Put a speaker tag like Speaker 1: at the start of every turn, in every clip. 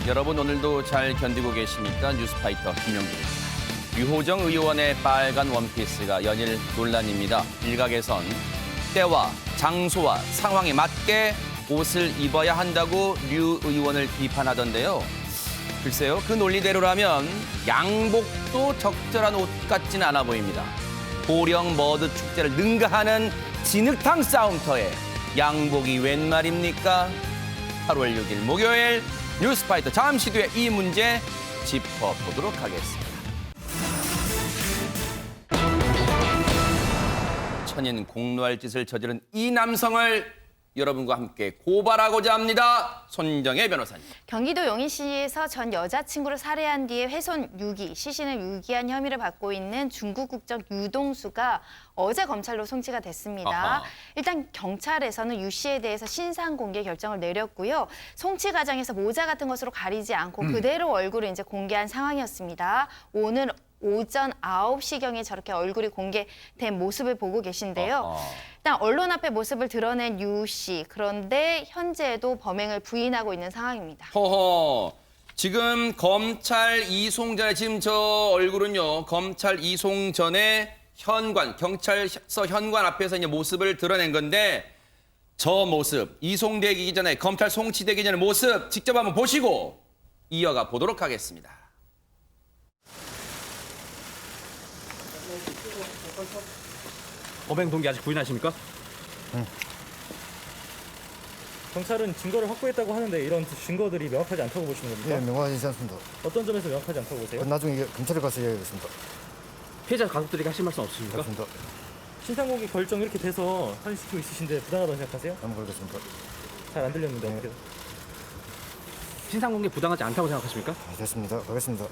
Speaker 1: 여러분 오늘도 잘 견디고 계십니까? 뉴스파이터 김용기입니다. 유호정 의원의 빨간 원피스가 연일 논란입니다. 일각에선 때와 장소와 상황에 맞게 옷을 입어야 한다고 류 의원을 비판하던데요. 글쎄요, 그 논리대로라면 양복도 적절한 옷 같지는 않아 보입니다. 보령 머드 축제를 능가하는 진흙탕 싸움터에 양복이 웬 말입니까? 8월 6일 목요일 뉴스파이터 잠시 뒤에 이 문제 짚어보도록 하겠습니다. 천인 공노할 짓을 저지른 이 남성을 여러분과 함께 고발하고자 합니다. 손정혜 변호사님.
Speaker 2: 경기도 용인시에서 전 여자친구를 살해한 뒤에 훼손 유기, 시신을 유기한 혐의를 받고 있는 중국 국적 유동수가 어제 검찰로 송치가 됐습니다.
Speaker 1: 아하.
Speaker 2: 일단 경찰에서는 유 씨에 대해서 신상 공개 결정을 내렸고요. 송치 과정에서 모자 같은 것으로 가리지 않고 그대로 얼굴을 이제 공개한 상황이었습니다. 오늘 오전 9시경에 저렇게 얼굴이 공개된 모습을 보고 계신데요. 일단 언론 앞에 모습을 드러낸 유 씨. 그런데 현재도 범행을 부인하고 있는 상황입니다.
Speaker 1: 허허. 지금 검찰 이송 전에 지금 저 얼굴은요. 검찰 이송 전에 현관, 경찰서 현관 앞에서 이제 모습을 드러낸 건데 저 모습 이송되기 전에 검찰 송치되기 전의 모습 직접 한번 보시고 이어가 보도록 하겠습니다.
Speaker 3: 범행 동기 아직 부인하십니까?
Speaker 4: 경찰은 증거를 확보했다고 하는데 이런 증거들이 명확하지 않다고 보시는 겁니까?
Speaker 5: 예, 명확하지 않습니다.
Speaker 4: 어떤 점에서 명확하지 않다고 보세요?
Speaker 5: 나중에 검찰에 가서 이야기하겠습니다.
Speaker 3: 피해자 가족들에게 하실 말씀 없으십니까?
Speaker 5: 그렇습니다.
Speaker 4: 신상공개 결정 이렇게 돼서 사진시키고 있으신데 부당하다고 생각하세요?
Speaker 5: 한번 걸겠습니다.
Speaker 4: 잘 안 들렸는데 어떻게?
Speaker 3: 신상 공개 부당하지 않다고 생각하십니까?
Speaker 5: 됐습니다. 가겠습니다.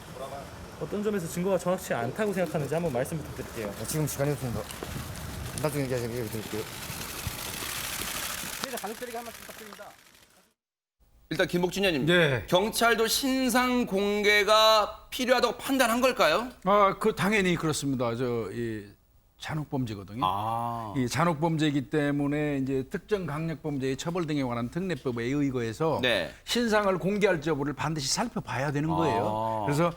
Speaker 4: 어떤 점에서 증거가 정확치 않다고 생각하는지 한번 말씀 부탁드릴게요.
Speaker 5: 지금 시간이 없습니다. 나중에 얘기 드릴게요.
Speaker 3: 피해자 가족들에게 한 말씀 부탁드립니다.
Speaker 1: 일단 김복준 의원님,
Speaker 6: 네.
Speaker 1: 경찰도 신상 공개가 필요하다고 판단한 걸까요?
Speaker 6: 그 당연히 그렇습니다. 이 잔혹범죄거든요.
Speaker 1: 아,
Speaker 6: 이 잔혹범죄이기 때문에 이제 특정 강력범죄의 처벌 등에 관한 특례법에 의거해서
Speaker 1: 네.
Speaker 6: 신상을 공개할 여부를 반드시 살펴봐야 되는 거예요.
Speaker 1: 아.
Speaker 6: 그래서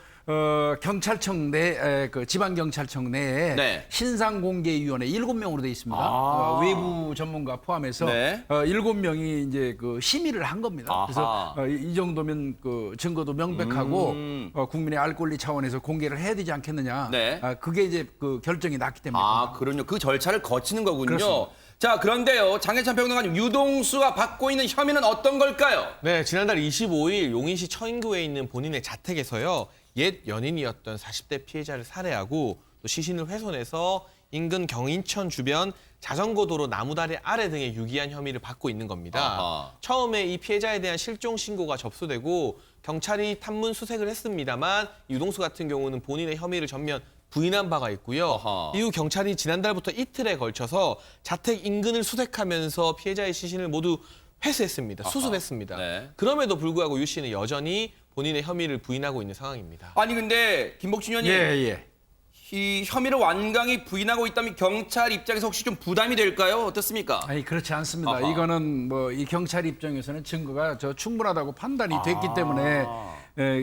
Speaker 6: 경찰청 내 그 지방경찰청 내에
Speaker 1: 네.
Speaker 6: 신상공개위원회 7명으로 돼 있습니다.
Speaker 1: 아.
Speaker 6: 외부 전문가 포함해서
Speaker 1: 네.
Speaker 6: 7명이 이제 그 심의를 한 겁니다.
Speaker 1: 아하.
Speaker 6: 그래서 이 정도면 그 증거도 명백하고 국민의 알 권리 차원에서 공개를 해야 되지 않겠느냐.
Speaker 1: 네.
Speaker 6: 그게 이제 그 결정이 났기 때문에.
Speaker 1: 아, 그럼요. 그 절차를 거치는 거군요.
Speaker 6: 그렇습니다.
Speaker 1: 자, 그런데요. 장혜찬 평론가님, 유동수가 받고 있는 혐의는 어떤 걸까요?
Speaker 7: 네, 지난달 25일 용인시 처인구에 있는 본인의 자택에서요. 옛 연인이었던 40대 피해자를 살해하고 또 시신을 훼손해서 인근 경인천 주변 자전거 도로 나무다리 아래 등에 유기한 혐의를 받고 있는 겁니다.
Speaker 1: 아하.
Speaker 7: 처음에 이 피해자에 대한 실종 신고가 접수되고 경찰이 탐문 수색을 했습니다만 유동수 같은 경우는 본인의 혐의를 전면 부인한 바가 있고요.
Speaker 1: 아하.
Speaker 7: 이후 경찰이 지난달부터 이틀에 걸쳐서 자택 인근을 수색하면서 피해자의 시신을 모두 회수했습니다. 수습했습니다.
Speaker 1: 네.
Speaker 7: 그럼에도 불구하고 유 씨는 여전히 본인의 혐의를 부인하고 있는 상황입니다.
Speaker 1: 아니, 근데 김복준 의원님,
Speaker 6: 예.
Speaker 1: 이 혐의를 완강히 부인하고 있다면 경찰 입장에서 혹시 좀 부담이 될까요? 어떻습니까?
Speaker 6: 아니 그렇지 않습니다.
Speaker 1: 아하.
Speaker 6: 이거는 뭐 이 경찰 입장에서는 증거가 충분하다고 판단이 됐기 때문에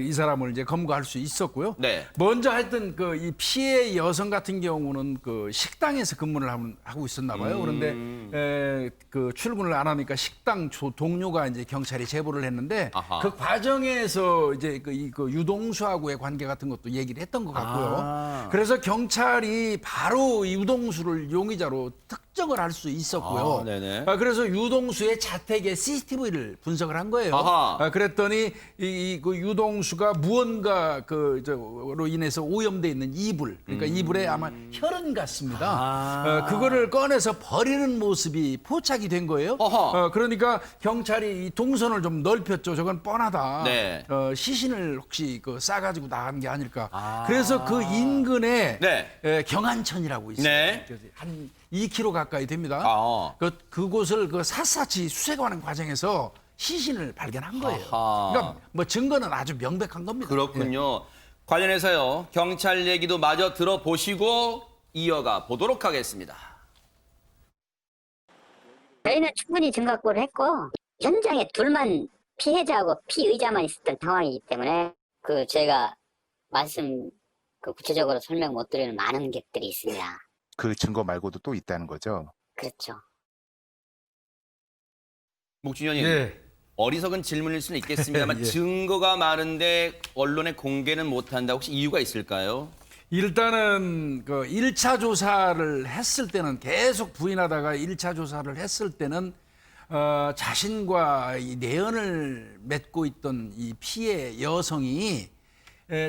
Speaker 6: 이 사람을 이제 검거할 수 있었고요.
Speaker 1: 네.
Speaker 6: 먼저 하여튼 그 이 피해 여성 같은 경우는 그 식당에서 근무를 하고 있었나 봐요. 그런데 그 출근을 안 하니까 식당 동료가 이제 경찰에 제보를 했는데
Speaker 1: 아하.
Speaker 6: 그 과정에서 이제 그 유동수하고의 관계 같은 것도 얘기를 했던 것 같고요. 그래서 경찰이 바로 유동수를 용의자로 특정을 할 수 있었고요.
Speaker 1: 아, 네네.
Speaker 6: 그래서 유동수의 자택에 CCTV를 분석을 한 거예요.
Speaker 1: 아하.
Speaker 6: 그랬더니 그 유동수가 무언가 그로 인해서 오염돼 있는 이불, 그러니까 이불에 아마 혈흔 같습니다. 그거를 꺼내서 버리는 모습이 포착이 된 거예요.
Speaker 1: 어허.
Speaker 6: 그러니까 경찰이 이 동선을 좀 넓혔죠. 저건 뻔하다.
Speaker 1: 네.
Speaker 6: 시신을 혹시 그싸가지고 나간 게 아닐까. 그래서 그 인근에
Speaker 1: 네.
Speaker 6: 경안천이라고 있어요.
Speaker 1: 네.
Speaker 6: 한 2km 가까이 됩니다.
Speaker 1: 아.
Speaker 6: 그곳을 샅샅이 수색하는 과정에서 시신을 발견한 거예요.
Speaker 1: 아하.
Speaker 6: 그러니까 뭐 증거는 아주 명백한 겁니다.
Speaker 1: 그렇군요. 관련해서요. 경찰 얘기도 마저 들어보시고 이어가 보도록 하겠습니다.
Speaker 8: 저희는 충분히 증거 확보를 했고 현장에 둘만 피해자하고 피의자만 있었던 상황이기 때문에 제가 구체적으로 설명 못 드리는 많은 객들이 있습니다.
Speaker 9: 그 증거 말고도 또 있다는 거죠.
Speaker 8: 그렇죠.
Speaker 1: 목준현님,
Speaker 6: 예.
Speaker 1: 어리석은 질문일 수는 있겠습니다만
Speaker 6: 예.
Speaker 1: 증거가 많은데 언론에 공개는 못한다. 혹시 이유가 있을까요?
Speaker 6: 일단은 그 1차 조사를 했을 때는 계속 부인하다가 1차 조사를 했을 때는 자신과 이 내연을 맺고 있던 이 피해 여성이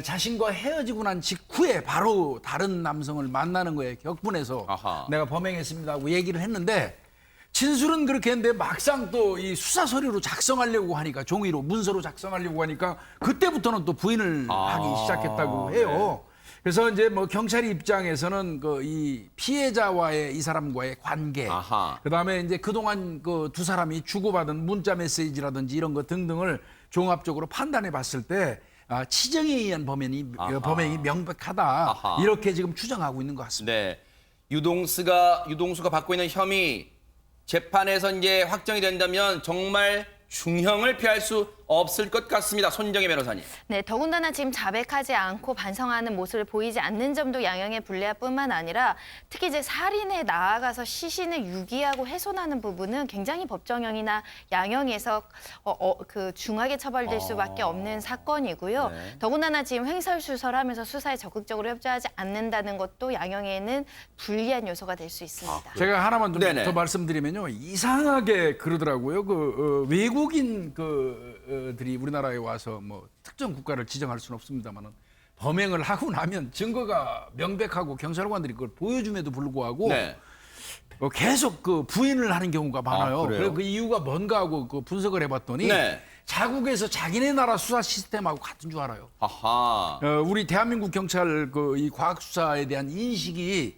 Speaker 6: 자신과 헤어지고 난 직후에 바로 다른 남성을 만나는 거에 격분해서
Speaker 1: 아하.
Speaker 6: 내가 범행했습니다 하고 얘기를 했는데 진술은 그렇게 했는데 막상 또 이 수사 서류로 작성하려고 하니까 종이로 문서로 작성하려고 하니까 그때부터는 또 부인을 하기 시작했다고 해요. 그래서 이제 뭐 경찰 입장에서는 이 피해자와의 이 사람과의 관계,
Speaker 1: 아하.
Speaker 6: 그다음에 이제 그동안 그 두 사람이 주고받은 문자 메시지라든지 이런 거 등등을 종합적으로 판단해 봤을 때 치정에 의한 범행이 명백하다.
Speaker 1: 아하.
Speaker 6: 이렇게 지금 추정하고 있는 것 같습니다.
Speaker 1: 네. 유동수가 받고 있는 혐의 재판에서 이제 확정이 된다면 정말 중형을 피할 수 없을 것 같습니다. 손정혜 변호사님.
Speaker 2: 네, 더군다나 지금 자백하지 않고 반성하는 모습을 보이지 않는 점도 양형에 불리할 뿐만 아니라 특히 이제 살인에 나아가서 시신을 유기하고 훼손하는 부분은 굉장히 법정형이나 양형에서 중하게 처벌될 수밖에 없는 사건이고요.
Speaker 1: 네.
Speaker 2: 더군다나 지금 횡설수설하면서 수사에 적극적으로 협조하지 않는다는 것도 양형에는 불리한 요소가 될 수 있습니다.
Speaker 6: 제가 하나만 좀
Speaker 1: 네네.
Speaker 6: 더 말씀드리면요. 이상하게 그러더라고요. 외국인 들이 우리나라에 와서 뭐 특정 국가를 지정할 수는 없습니다만은 범행을 하고 나면 증거가 명백하고 경찰관들이 그걸 보여줌에도 불구하고
Speaker 1: 네.
Speaker 6: 계속 부인을 하는 경우가 많아요.
Speaker 1: 그래요?
Speaker 6: 그래서 그 이유가 뭔가 하고 분석을 해봤더니
Speaker 1: 네.
Speaker 6: 자국에서 자기네 나라 수사 시스템하고 같은 줄 알아요.
Speaker 1: 아하.
Speaker 6: 우리 대한민국 경찰 이 과학 수사에 대한 인식이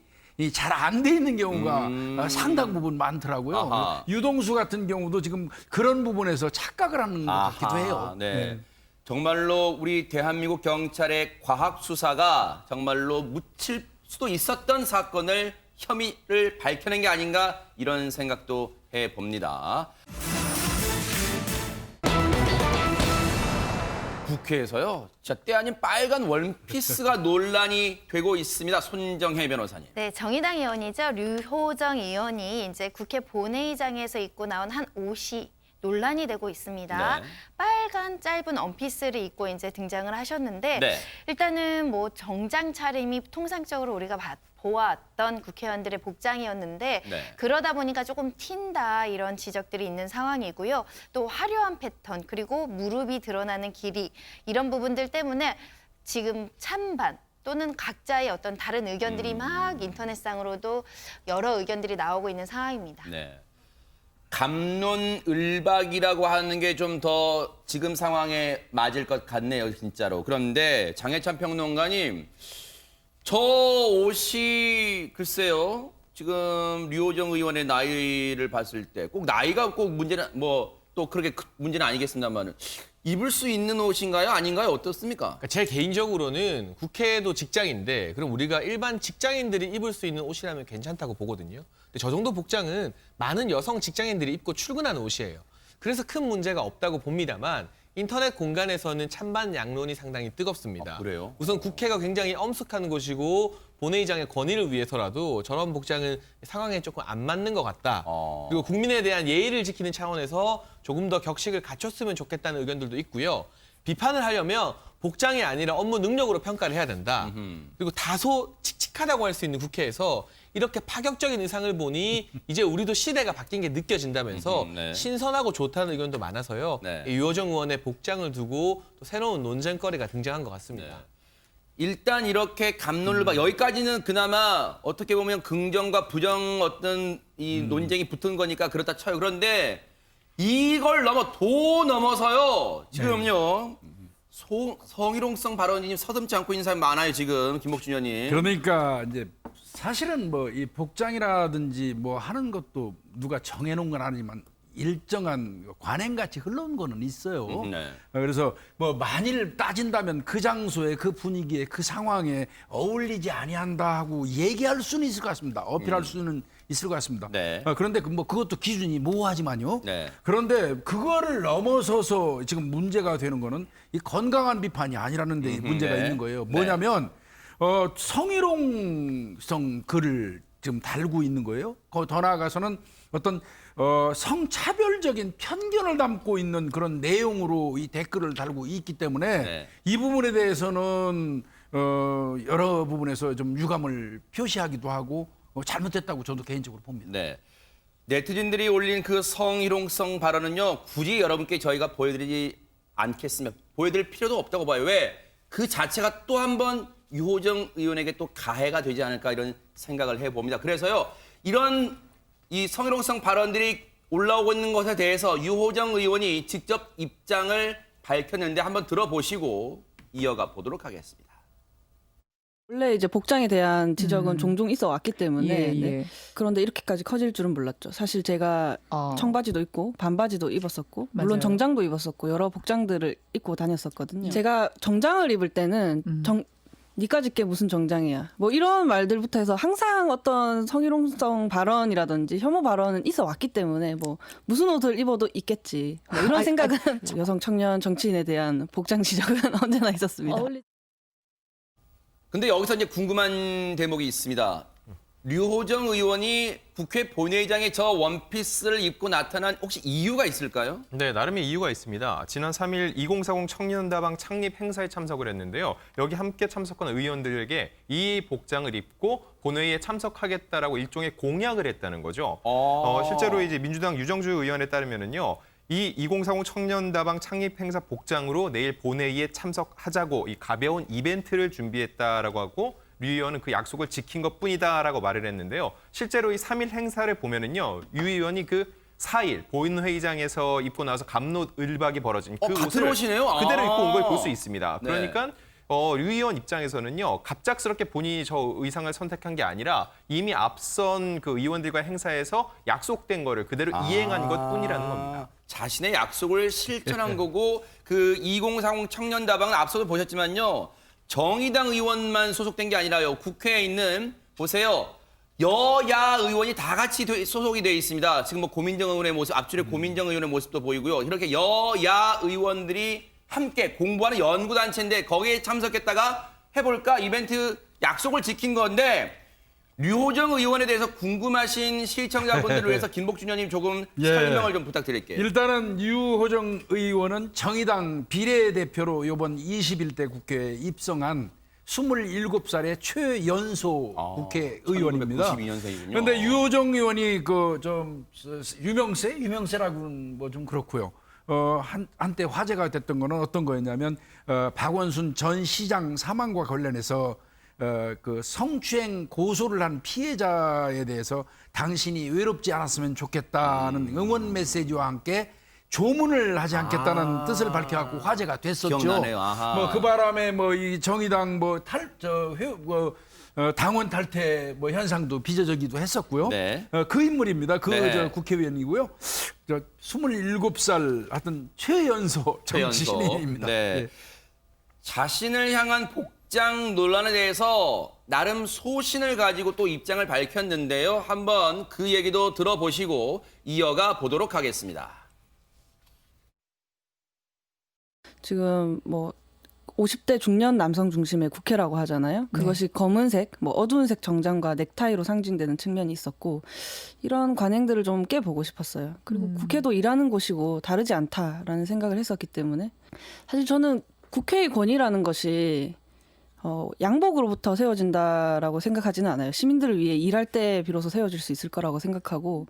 Speaker 6: 잘 안 돼 있는 경우가 상당 부분 많더라고요.
Speaker 1: 아하.
Speaker 6: 유동수 같은 경우도 지금 그런 부분에서 착각을 하는 것 같기도 해요.
Speaker 1: 네. 정말로 우리 대한민국 경찰의 과학 수사가 정말로 묻힐 수도 있었던 사건을 혐의를 밝혀낸 게 아닌가 이런 생각도 해봅니다. 국회에서요. 진짜 때 아닌 빨간 원피스가 논란이 되고 있습니다. 손정혜 변호사님.
Speaker 2: 네, 정의당 의원이죠. 류호정 의원이 이제 국회 본회의장에서 입고 나온 한 옷이 논란이 되고 있습니다.
Speaker 1: 네.
Speaker 2: 빨간 짧은 원피스를 입고 이제 등장을 하셨는데
Speaker 1: 네.
Speaker 2: 일단은 뭐 정장 차림이 통상적으로 우리가 보았던 국회의원들의 복장이었는데
Speaker 1: 네.
Speaker 2: 그러다 보니까 조금 튄다 이런 지적들이 있는 상황이고요. 또 화려한 패턴 그리고 무릎이 드러나는 길이 이런 부분들 때문에 지금 찬반 또는 각자의 어떤 다른 의견들이 막 인터넷상으로도 여러 의견들이 나오고 있는 상황입니다.
Speaker 1: 네. 갑론을박이라고 하는 게 좀 더 지금 상황에 맞을 것 같네요, 진짜로. 그런데 장해찬 평론가님, 저 옷이 글쎄요. 지금 류호정 의원의 나이를 봤을 때 꼭 나이가 꼭 문제는 또 그렇게 문제는 아니겠습니다만 입을 수 있는 옷인가요? 아닌가요? 어떻습니까?
Speaker 7: 그러니까 제 개인적으로는 국회도 직장인데 그럼 우리가 일반 직장인들이 입을 수 있는 옷이라면 괜찮다고 보거든요. 근데 저 정도 복장은 많은 여성 직장인들이 입고 출근하는 옷이에요. 그래서 큰 문제가 없다고 봅니다만 인터넷 공간에서는 찬반 양론이 상당히 뜨겁습니다.
Speaker 1: 그래요?
Speaker 7: 우선 국회가 굉장히 엄숙한 곳이고 본회의장의 권위를 위해서라도 저런 복장은 상황에 조금 안 맞는 것 같다. 그리고 국민에 대한 예의를 지키는 차원에서 조금 더 격식을 갖췄으면 좋겠다는 의견들도 있고요. 비판을 하려면 복장이 아니라 업무 능력으로 평가를 해야 된다. 그리고 다소 칙칙하다고 할 수 있는 국회에서 이렇게 파격적인 의상을 보니 이제 우리도 시대가 바뀐 게 느껴진다면서
Speaker 1: 네.
Speaker 7: 신선하고 좋다는 의견도 많아서요.
Speaker 1: 네.
Speaker 7: 유호정 의원의 복장을 두고 또 새로운 논쟁거리가 등장한 것 같습니다.
Speaker 1: 네. 일단 이렇게 갑론을박 여기까지는 그나마 어떻게 보면 긍정과 부정 어떤 이 논쟁이 붙은 거니까 그렇다 쳐요. 그런데 이걸 넘어서요. 지금요. 성희롱성 발언이 서슴지 않고 있는 사람이 많아요. 지금 김목준 의원님.
Speaker 6: 그러니까 이제 사실은 이 복장이라든지 하는 것도 누가 정해놓은 건 아니지만 일정한 관행같이 흘러온 거는 있어요.
Speaker 1: 네.
Speaker 6: 그래서 뭐 만일 따진다면 그 장소에 그 분위기에 그 상황에 어울리지 아니한다 하고 얘기할 수는 있을 것 같습니다. 어필할 수는 있을 것 같습니다.
Speaker 1: 네.
Speaker 6: 그런데 뭐 그것도 기준이 모호하지만요.
Speaker 1: 네.
Speaker 6: 그런데 그거를 넘어서서 지금 문제가 되는 거는 이 건강한 비판이 아니라는 데 문제가
Speaker 1: 네.
Speaker 6: 있는 거예요. 뭐냐면 성희롱성 글을 지금 달고 있는 거예요. 더 나아가서는 어떤 성차별적인 편견을 담고 있는 그런 내용으로 이 댓글을 달고 있기 때문에
Speaker 1: 네.
Speaker 6: 이 부분에 대해서는 여러 부분에서 좀 유감을 표시하기도 하고 잘못됐다고 저도 개인적으로 봅니다.
Speaker 1: 네. 네티즌들이 올린 그 성희롱성 발언은요, 굳이 여러분께 저희가 보여드리지 않겠습니다. 보여드릴 필요도 없다고 봐요. 왜? 그 자체가 또 한 번 유호정 의원에게 또 가해가 되지 않을까 이런 생각을 해봅니다. 그래서요, 이런 이 성희롱성 발언들이 올라오고 있는 것에 대해서 유호정 의원이 직접 입장을 밝혔는데 한번 들어보시고 이어가 보도록 하겠습니다.
Speaker 10: 원래 이제 복장에 대한 지적은 종종 있어 왔기 때문에
Speaker 11: 예, 예.
Speaker 10: 네. 그런데 이렇게까지 커질 줄은 몰랐죠. 사실 제가 청바지도 입고 반바지도 입었었고 물론
Speaker 11: 맞아요.
Speaker 10: 정장도 입었었고 여러 복장들을 입고 다녔었거든요. 제가 정장을 입을 때는 니까짓 게 무슨 정장이야. 뭐 이런 말들부터 해서 항상 어떤 성희롱성 발언이라든지 혐오 발언은 있어 왔기 때문에 뭐 무슨 옷을 입어도 있겠지. 뭐 이런 생각은 여성 청년 정치인에 대한 복장 지적은 언제나 있었습니다.
Speaker 1: 근데 여기서 이제 궁금한 대목이 있습니다. 류호정 의원이 국회 본회의장에 저 원피스를 입고 나타난 혹시 이유가 있을까요?
Speaker 12: 네, 나름의 이유가 있습니다. 지난 3일 2040 청년다방 창립 행사에 참석을 했는데요. 여기 함께 참석한 의원들에게 이 복장을 입고 본회의에 참석하겠다라고 일종의 공약을 했다는 거죠. 실제로 이제 민주당 유정주 의원에 따르면은요. 이 2040 청년다방 창립 행사 복장으로 내일 본회의에 참석하자고 이 가벼운 이벤트를 준비했다라고 하고 류 의원은 그 약속을 지킨 것뿐이다라고 말을 했는데요. 실제로 이 3일 행사를 보면은요, 유 의원이 그 4일 본회의장에서 입고 나서 갑옷을박이 벌어진 그 옷을
Speaker 1: 옷이네요?
Speaker 12: 그대로 입고 온 걸 볼 수 있습니다.
Speaker 1: 네.
Speaker 12: 그러니까 류 의원 입장에서는요, 갑작스럽게 본인이 저 의상을 선택한 게 아니라 이미 앞선 그 의원들과 행사에서 약속된 거를 그대로 이행한 것뿐이라는 겁니다.
Speaker 1: 자신의 약속을 실천한 거고 그 2040 청년다방은 앞서도 보셨지만요. 정의당 의원만 소속된 게 아니라요. 국회에 있는 보세요. 여야 의원이 다 같이 소속이 돼 있습니다. 지금 뭐 고민정 의원의 모습, 앞줄에 고민정 의원의 모습도 보이고요. 이렇게 여야 의원들이 함께 공부하는 연구단체인데 거기에 참석했다가 해볼까 이벤트 약속을 지킨 건데 류호정 의원에 대해서 궁금하신 시청자분들을 위해서 김복준 의원님 조금 설명을 좀 부탁드릴게요.
Speaker 6: 일단은 유호정 의원은 정의당 비례대표로 이번 21대 국회에 입성한 27살의 최연소 국회의원입니다.
Speaker 1: 1992년생이군요.
Speaker 6: 그런데 유호정 의원이 그 좀 유명세라고는 뭐 좀 그렇고요. 한때 화제가 됐던 거는 어떤 거였냐면 박원순 전 시장 사망과 관련해서 그 성추행 고소를 한 피해자에 대해서 당신이 외롭지 않았으면 좋겠다는 응원 메시지와 함께 조문을 하지 않겠다는 뜻을 밝혀갖고 화제가 됐었죠.
Speaker 1: 기억나네요.
Speaker 6: 뭐 그 바람에 뭐 이 정의당 당원 탈퇴 뭐 현상도 빚어지기도 했었고요.
Speaker 1: 네.
Speaker 6: 그 인물입니다.
Speaker 1: 네.
Speaker 6: 저 국회의원이고요. 27살 하여튼 최연소 정치인입니다.
Speaker 1: 네. 자신을 향한 복장 논란에 대해서 나름 소신을 가지고 또 입장을 밝혔는데요. 한번 그 얘기도 들어보시고 이어가 보도록 하겠습니다.
Speaker 10: 지금 뭐 50대 중년 남성 중심의 국회라고 하잖아요. 그것이 검은색, 뭐 어두운 색 정장과 넥타이로 상징되는 측면이 있었고 이런 관행들을 좀 깨보고 싶었어요. 그리고 국회도 일하는 곳이고 다르지 않다라는 생각을 했었기 때문에 사실 저는 국회의 권위라는 것이 양복으로부터 세워진다라고 생각하지는 않아요. 시민들을 위해 일할 때 비로소 세워질 수 있을 거라고 생각하고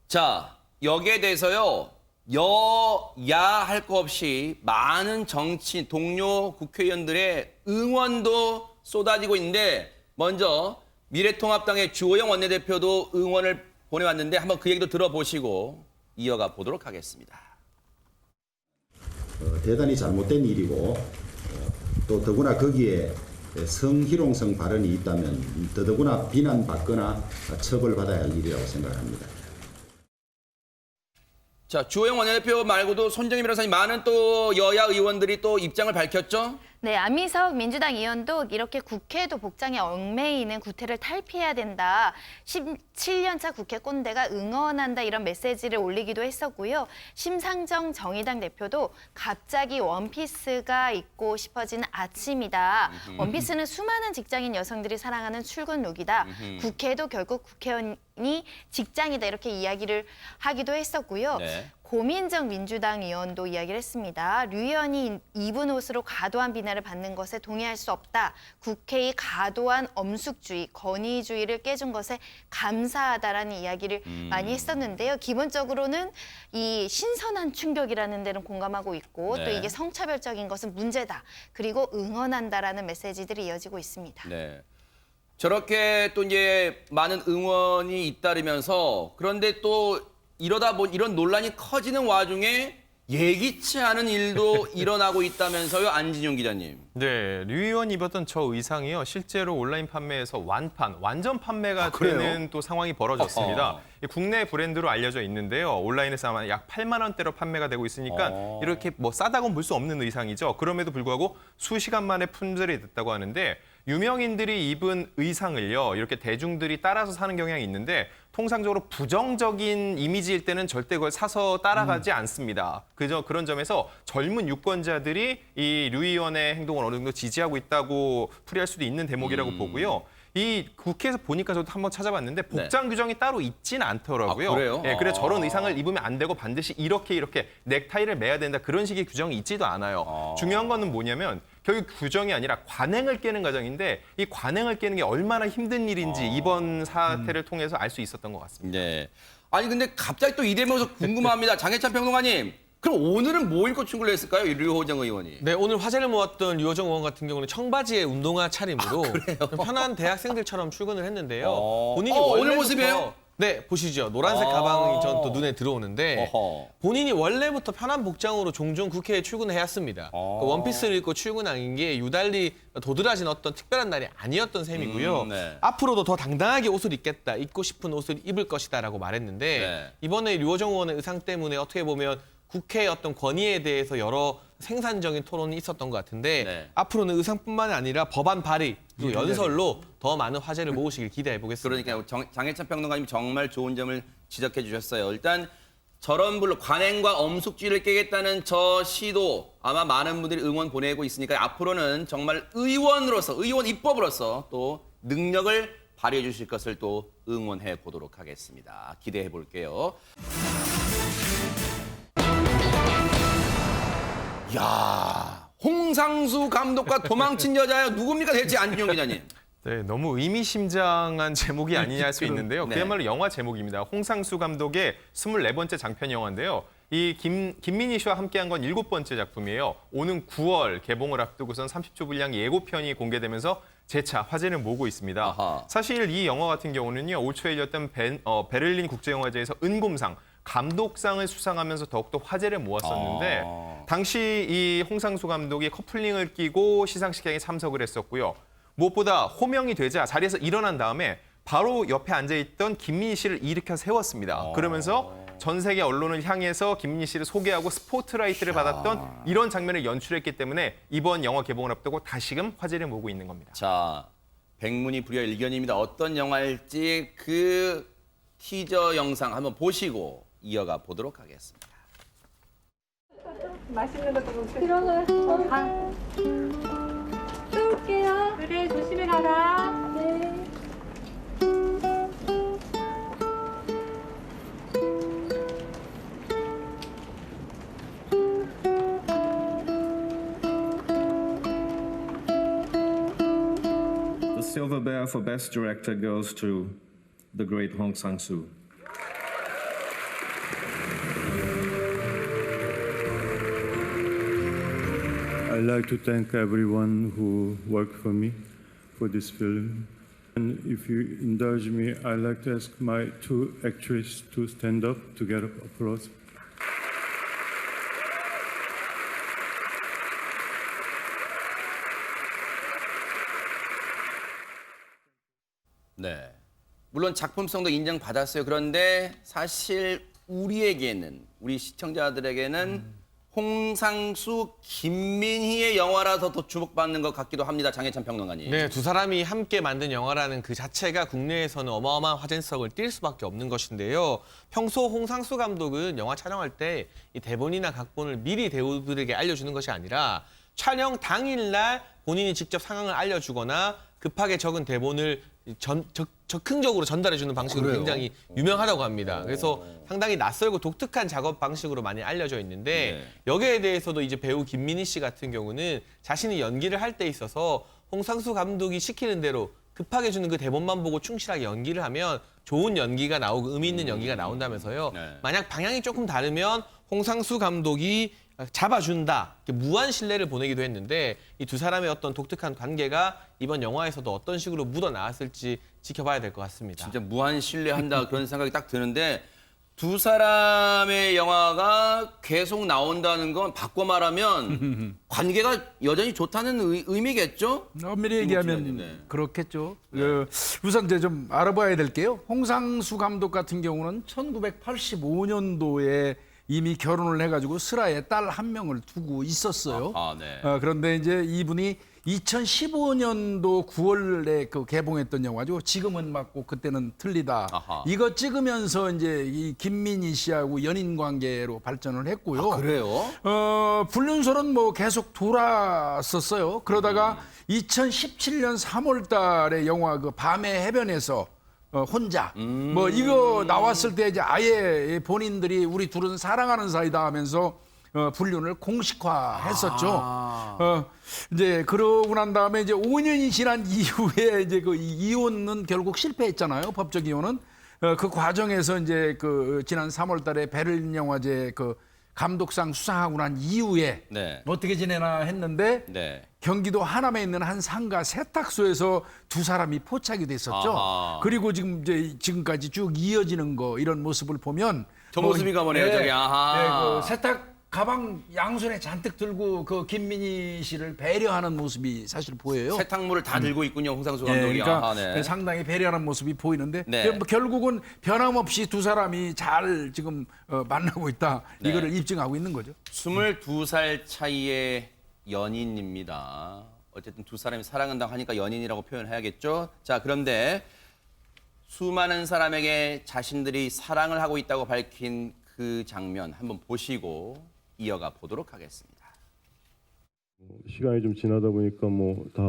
Speaker 1: 자, 여기에 대해서요. 여야 할 거 없이 많은 정치 동료 국회의원들의 응원도 쏟아지고 있는데 먼저 미래통합당의 주호영 원내대표도 응원을 보내왔는데 한번 그 얘기도 들어보시고 이어가 보도록 하겠습니다.
Speaker 13: 대단히 잘못된 일이고 또 더구나 거기에 성희롱성 발언이 있다면 더더구나 비난받거나 처벌받아야 할 일이라고 생각합니다.
Speaker 1: 자, 주호영 원내대표 말고도 손정희 변호사님 많은 또 여야 의원들이 또 입장을 밝혔죠?
Speaker 2: 네, 안민석 민주당 의원도 이렇게 국회도 복장에 얽매이는 구태를 탈피해야 된다. 17년차 국회 꼰대가 응원한다 이런 메시지를 올리기도 했었고요. 심상정 정의당 대표도 갑자기 원피스가 입고 싶어지는 아침이다. 원피스는 수많은 직장인 여성들이 사랑하는 출근 룩이다. 국회도 결국 국회의원이 직장이다 이렇게 이야기를 하기도 했었고요.
Speaker 1: 네.
Speaker 2: 고민정 민주당 의원도 이야기를 했습니다. 류 의원이 입은 옷으로 과도한 비난을 받는 것에 동의할 수 없다. 국회의 과도한 엄숙주의, 권위주의를 깨준 것에 감사하다라는 이야기를 많이 했었는데요. 기본적으로는 이 신선한 충격이라는 데는 공감하고 있고
Speaker 1: 네.
Speaker 2: 또 이게 성차별적인 것은 문제다. 그리고 응원한다라는 메시지들이 이어지고 있습니다.
Speaker 1: 네. 저렇게 또 이제 많은 응원이 잇따르면서 그런데 또 이러다 이런 논란이 커지는 와중에 예기치 않은 일도 일어나고 있다면서요, 안진용 기자님.
Speaker 12: 네, 류 의원이 입었던 저 의상이요. 실제로 온라인 판매에서 완전 판매가 되는 또 상황이 벌어졌습니다. 국내 브랜드로 알려져 있는데요. 온라인에서 아마 약 8만 원대로 판매가 되고 있으니까 이렇게 뭐 싸다고는 볼 수 없는 의상이죠. 그럼에도 불구하고 수시간 만에 품절이 됐다고 하는데 유명인들이 입은 의상을요. 이렇게 대중들이 따라서 사는 경향이 있는데 통상적으로 부정적인 이미지일 때는 절대 그걸 사서 따라가지 않습니다. 그런 점에서 젊은 유권자들이 이 류 의원의 행동을 어느 정도 지지하고 있다고 풀이할 수도 있는 대목이라고 보고요. 이 국회에서 보니까 저도 한번 찾아봤는데 복장 규정이 따로 있지는 않더라고요.
Speaker 1: 아, 그래요?
Speaker 12: 예, 그래서 저런 의상을 입으면 안 되고 반드시 이렇게 넥타이를 매야 된다 그런 식의 규정이 있지도 않아요. 중요한 거는 뭐냐면 결국 규정이 아니라 관행을 깨는 과정인데 이 관행을 깨는 게 얼마나 힘든 일인지 이번 사태를 통해서 알 수 있었던 것 같습니다.
Speaker 1: 네. 아니 근데 갑자기 또 이 대목에서 궁금합니다. 장해찬 평론가님. 그럼 오늘은 뭐 입고 출근을 했을까요? 류호정 의원이.
Speaker 7: 네, 오늘 화제를 모았던 류호정 의원 같은 경우는 청바지에 운동화 차림으로 좀 편한 대학생들처럼 출근을 했는데요. 본인이
Speaker 1: 오늘
Speaker 7: 원래부터-
Speaker 1: 모습이에요?
Speaker 7: 네, 보시죠. 노란색 가방이 전 또 눈에 들어오는데 본인이 원래부터 편한 복장으로 종종 국회에 출근을 해왔습니다. 그 원피스를 입고 출근한 게 유달리 도드라진 어떤 특별한 날이 아니었던 셈이고요.
Speaker 1: 네.
Speaker 7: 앞으로도 더 당당하게 옷을 입겠다, 입고 싶은 옷을 입을 것이다라고 말했는데
Speaker 1: 네.
Speaker 7: 이번에 류호정 의원의 의상 때문에 어떻게 보면 국회의 어떤 권위에 대해서 여러 생산적인 토론이 있었던 것 같은데
Speaker 1: 네.
Speaker 7: 앞으로는 의상뿐만 아니라 법안 발의, 또 연설로 더 많은 화제를 모으시길 기대해 보겠습니다.
Speaker 1: 그러니까 장해찬 평론가님이 정말 좋은 점을 지적해 주셨어요. 일단 저런 불로 관행과 엄숙주의를 깨겠다는 저 시도 아마 많은 분들이 응원 보내고 있으니까 앞으로는 정말 의원으로서, 의원 입법으로서 또 능력을 발휘해 주실 것을 또 응원해 보도록 하겠습니다. 기대해 볼게요. 야, 홍상수 감독과 도망친 여자요. 누굽니까 대체 안진용 기자님?
Speaker 12: 네, 너무 의미심장한 제목이 아니냐 할 수 있는데요.
Speaker 1: 네.
Speaker 12: 그야말로 영화 제목입니다. 홍상수 감독의 24번째 장편 영화인데요. 이 김민희 씨와 함께한 건 7번째 작품이에요. 오는 9월 개봉을 앞두고선 30초 분량 예고편이 공개되면서 재차 화제를 모으고 있습니다.
Speaker 1: 아하.
Speaker 12: 사실 이 영화 같은 경우는요. 올 초에 열렸던 베를린 국제영화제에서 은곰상, 감독상을 수상하면서 더욱더 화제를 모았었는데 당시 이 홍상수 감독이 커플링을 끼고 시상식장에 참석을 했었고요. 무엇보다 호명이 되자 자리에서 일어난 다음에 바로 옆에 앉아있던 김민희 씨를 일으켜 세웠습니다. 그러면서 전 세계 언론을 향해서 김민희 씨를 소개하고 스포트라이트를 받았던 이런 장면을 연출했기 때문에 이번 영화 개봉을 앞두고 다시금 화제를 모으고 있는 겁니다.
Speaker 1: 자, 백문이 불여일견입니다. 어떤 영화일지 그 티저 영상 한번 보시고 이어가 보도록 하겠습니다.
Speaker 11: 맛있는 것도 먹고 들어가. 가. 또 올게요. 그래, 조심히 가라. 네.
Speaker 14: The Silver Bear for Best Director goes to the great Hong Sang-soo.
Speaker 15: I'd like to thank everyone who worked for me for this film. And if you indulge me, I'd like to ask my two actresses to stand up to get applause.
Speaker 1: 네. 물론 작품성도 인정받았어요. 그런데 사실 우리에게는 우리 시청자들에게는 홍상수, 김민희의 영화라서 더 주목받는 것 같기도 합니다. 장혜찬 평론가님.
Speaker 7: 네, 두 사람이 함께 만든 영화라는 그 자체가 국내에서는 어마어마한 화제성을 띌 수밖에 없는 것인데요. 평소 홍상수 감독은 영화 촬영할 때 이 대본이나 각본을 미리 배우들에게 알려주는 것이 아니라 촬영 당일날 본인이 직접 상황을 알려주거나 급하게 적은 대본을 적극적으로 전달해주는 방식으로
Speaker 1: 그래요?
Speaker 7: 굉장히 유명하다고 합니다. 그래서 상당히 낯설고 독특한 작업 방식으로 많이 알려져 있는데 여기에 대해서도 이제 배우 김민희 씨 같은 경우는 자신이 연기를 할 때 있어서 홍상수 감독이 시키는 대로 급하게 주는 그 대본만 보고 충실하게 연기를 하면 좋은 연기가 나오고 의미 있는 연기가 나온다면서요. 만약 방향이 조금 다르면 홍상수 감독이 잡아준다. 무한 신뢰를 보내기도 했는데 이 두 사람의 어떤 독특한 관계가 이번 영화에서도 어떤 식으로 묻어나왔을지 지켜봐야 될 것 같습니다.
Speaker 1: 진짜 무한 신뢰한다 그런 생각이 딱 드는데 두 사람의 영화가 계속 나온다는 건 바꿔 말하면 관계가 여전히 좋다는 의미겠죠?
Speaker 6: 엄밀히 얘기하면 그렇겠죠. 우선 이제 좀 알아봐야 될 게요. 홍상수 감독 같은 경우는 1985년도에 이미 결혼을 해가지고 슬하에 딸 한 명을 두고 있었어요. 그런데 이제 이분이 2015년도 9월에 그 개봉했던 영화죠. 지금은 맞고 그때는 틀리다. 이거 찍으면서 이제 이 김민희 씨하고 연인 관계로 발전을 했고요.
Speaker 1: 그래요?
Speaker 6: 불륜설은 뭐 계속 돌았었어요. 그러다가 2017년 3월달에 영화 그 밤의 해변에서 혼자 뭐 이거 나왔을 때 이제 아예 본인들이 우리 둘은 사랑하는 사이다 하면서 불륜을 공식화했었죠. 이제 그러고 난 다음에 이제 5년이 지난 이후에 이제 그 이혼은 결국 실패했잖아요. 법적 이혼은. 그 과정에서 이제 그 지난 3월달에 베를린 영화제 그 감독상 수상하고 난 이후에 어떻게 지내나 했는데 경기도 하남에 있는 한 상가 세탁소에서 두 사람이 포착이 됐었죠. 그리고 지금까지 쭉 이어지는 거 이런 모습을 보면
Speaker 1: 저 모습인가 보네요. 저기
Speaker 6: 그 세탁 가방 양손에 잔뜩 들고 그 김민희 씨를 배려하는 모습이 사실 보여요.
Speaker 1: 세탁물을 다 들고 있군요, 홍상수 감독이.
Speaker 6: 그러니까 상당히 배려하는 모습이 보이는데 결국은 변함없이 두 사람이 잘 지금 만나고 있다. 이거를 입증하고 있는 거죠.
Speaker 1: 22살 차이의 연인입니다. 어쨌든 두 사람이 사랑한다고 하니까 연인이라고 표현해야겠죠. 자, 그런데 수많은 사람에게 자신들이 사랑을 하고 있다고 밝힌 그 장면 한번 보시고 이어가 보도록 하겠습니다.
Speaker 15: 시간이 좀 지나다 보니까 뭐 다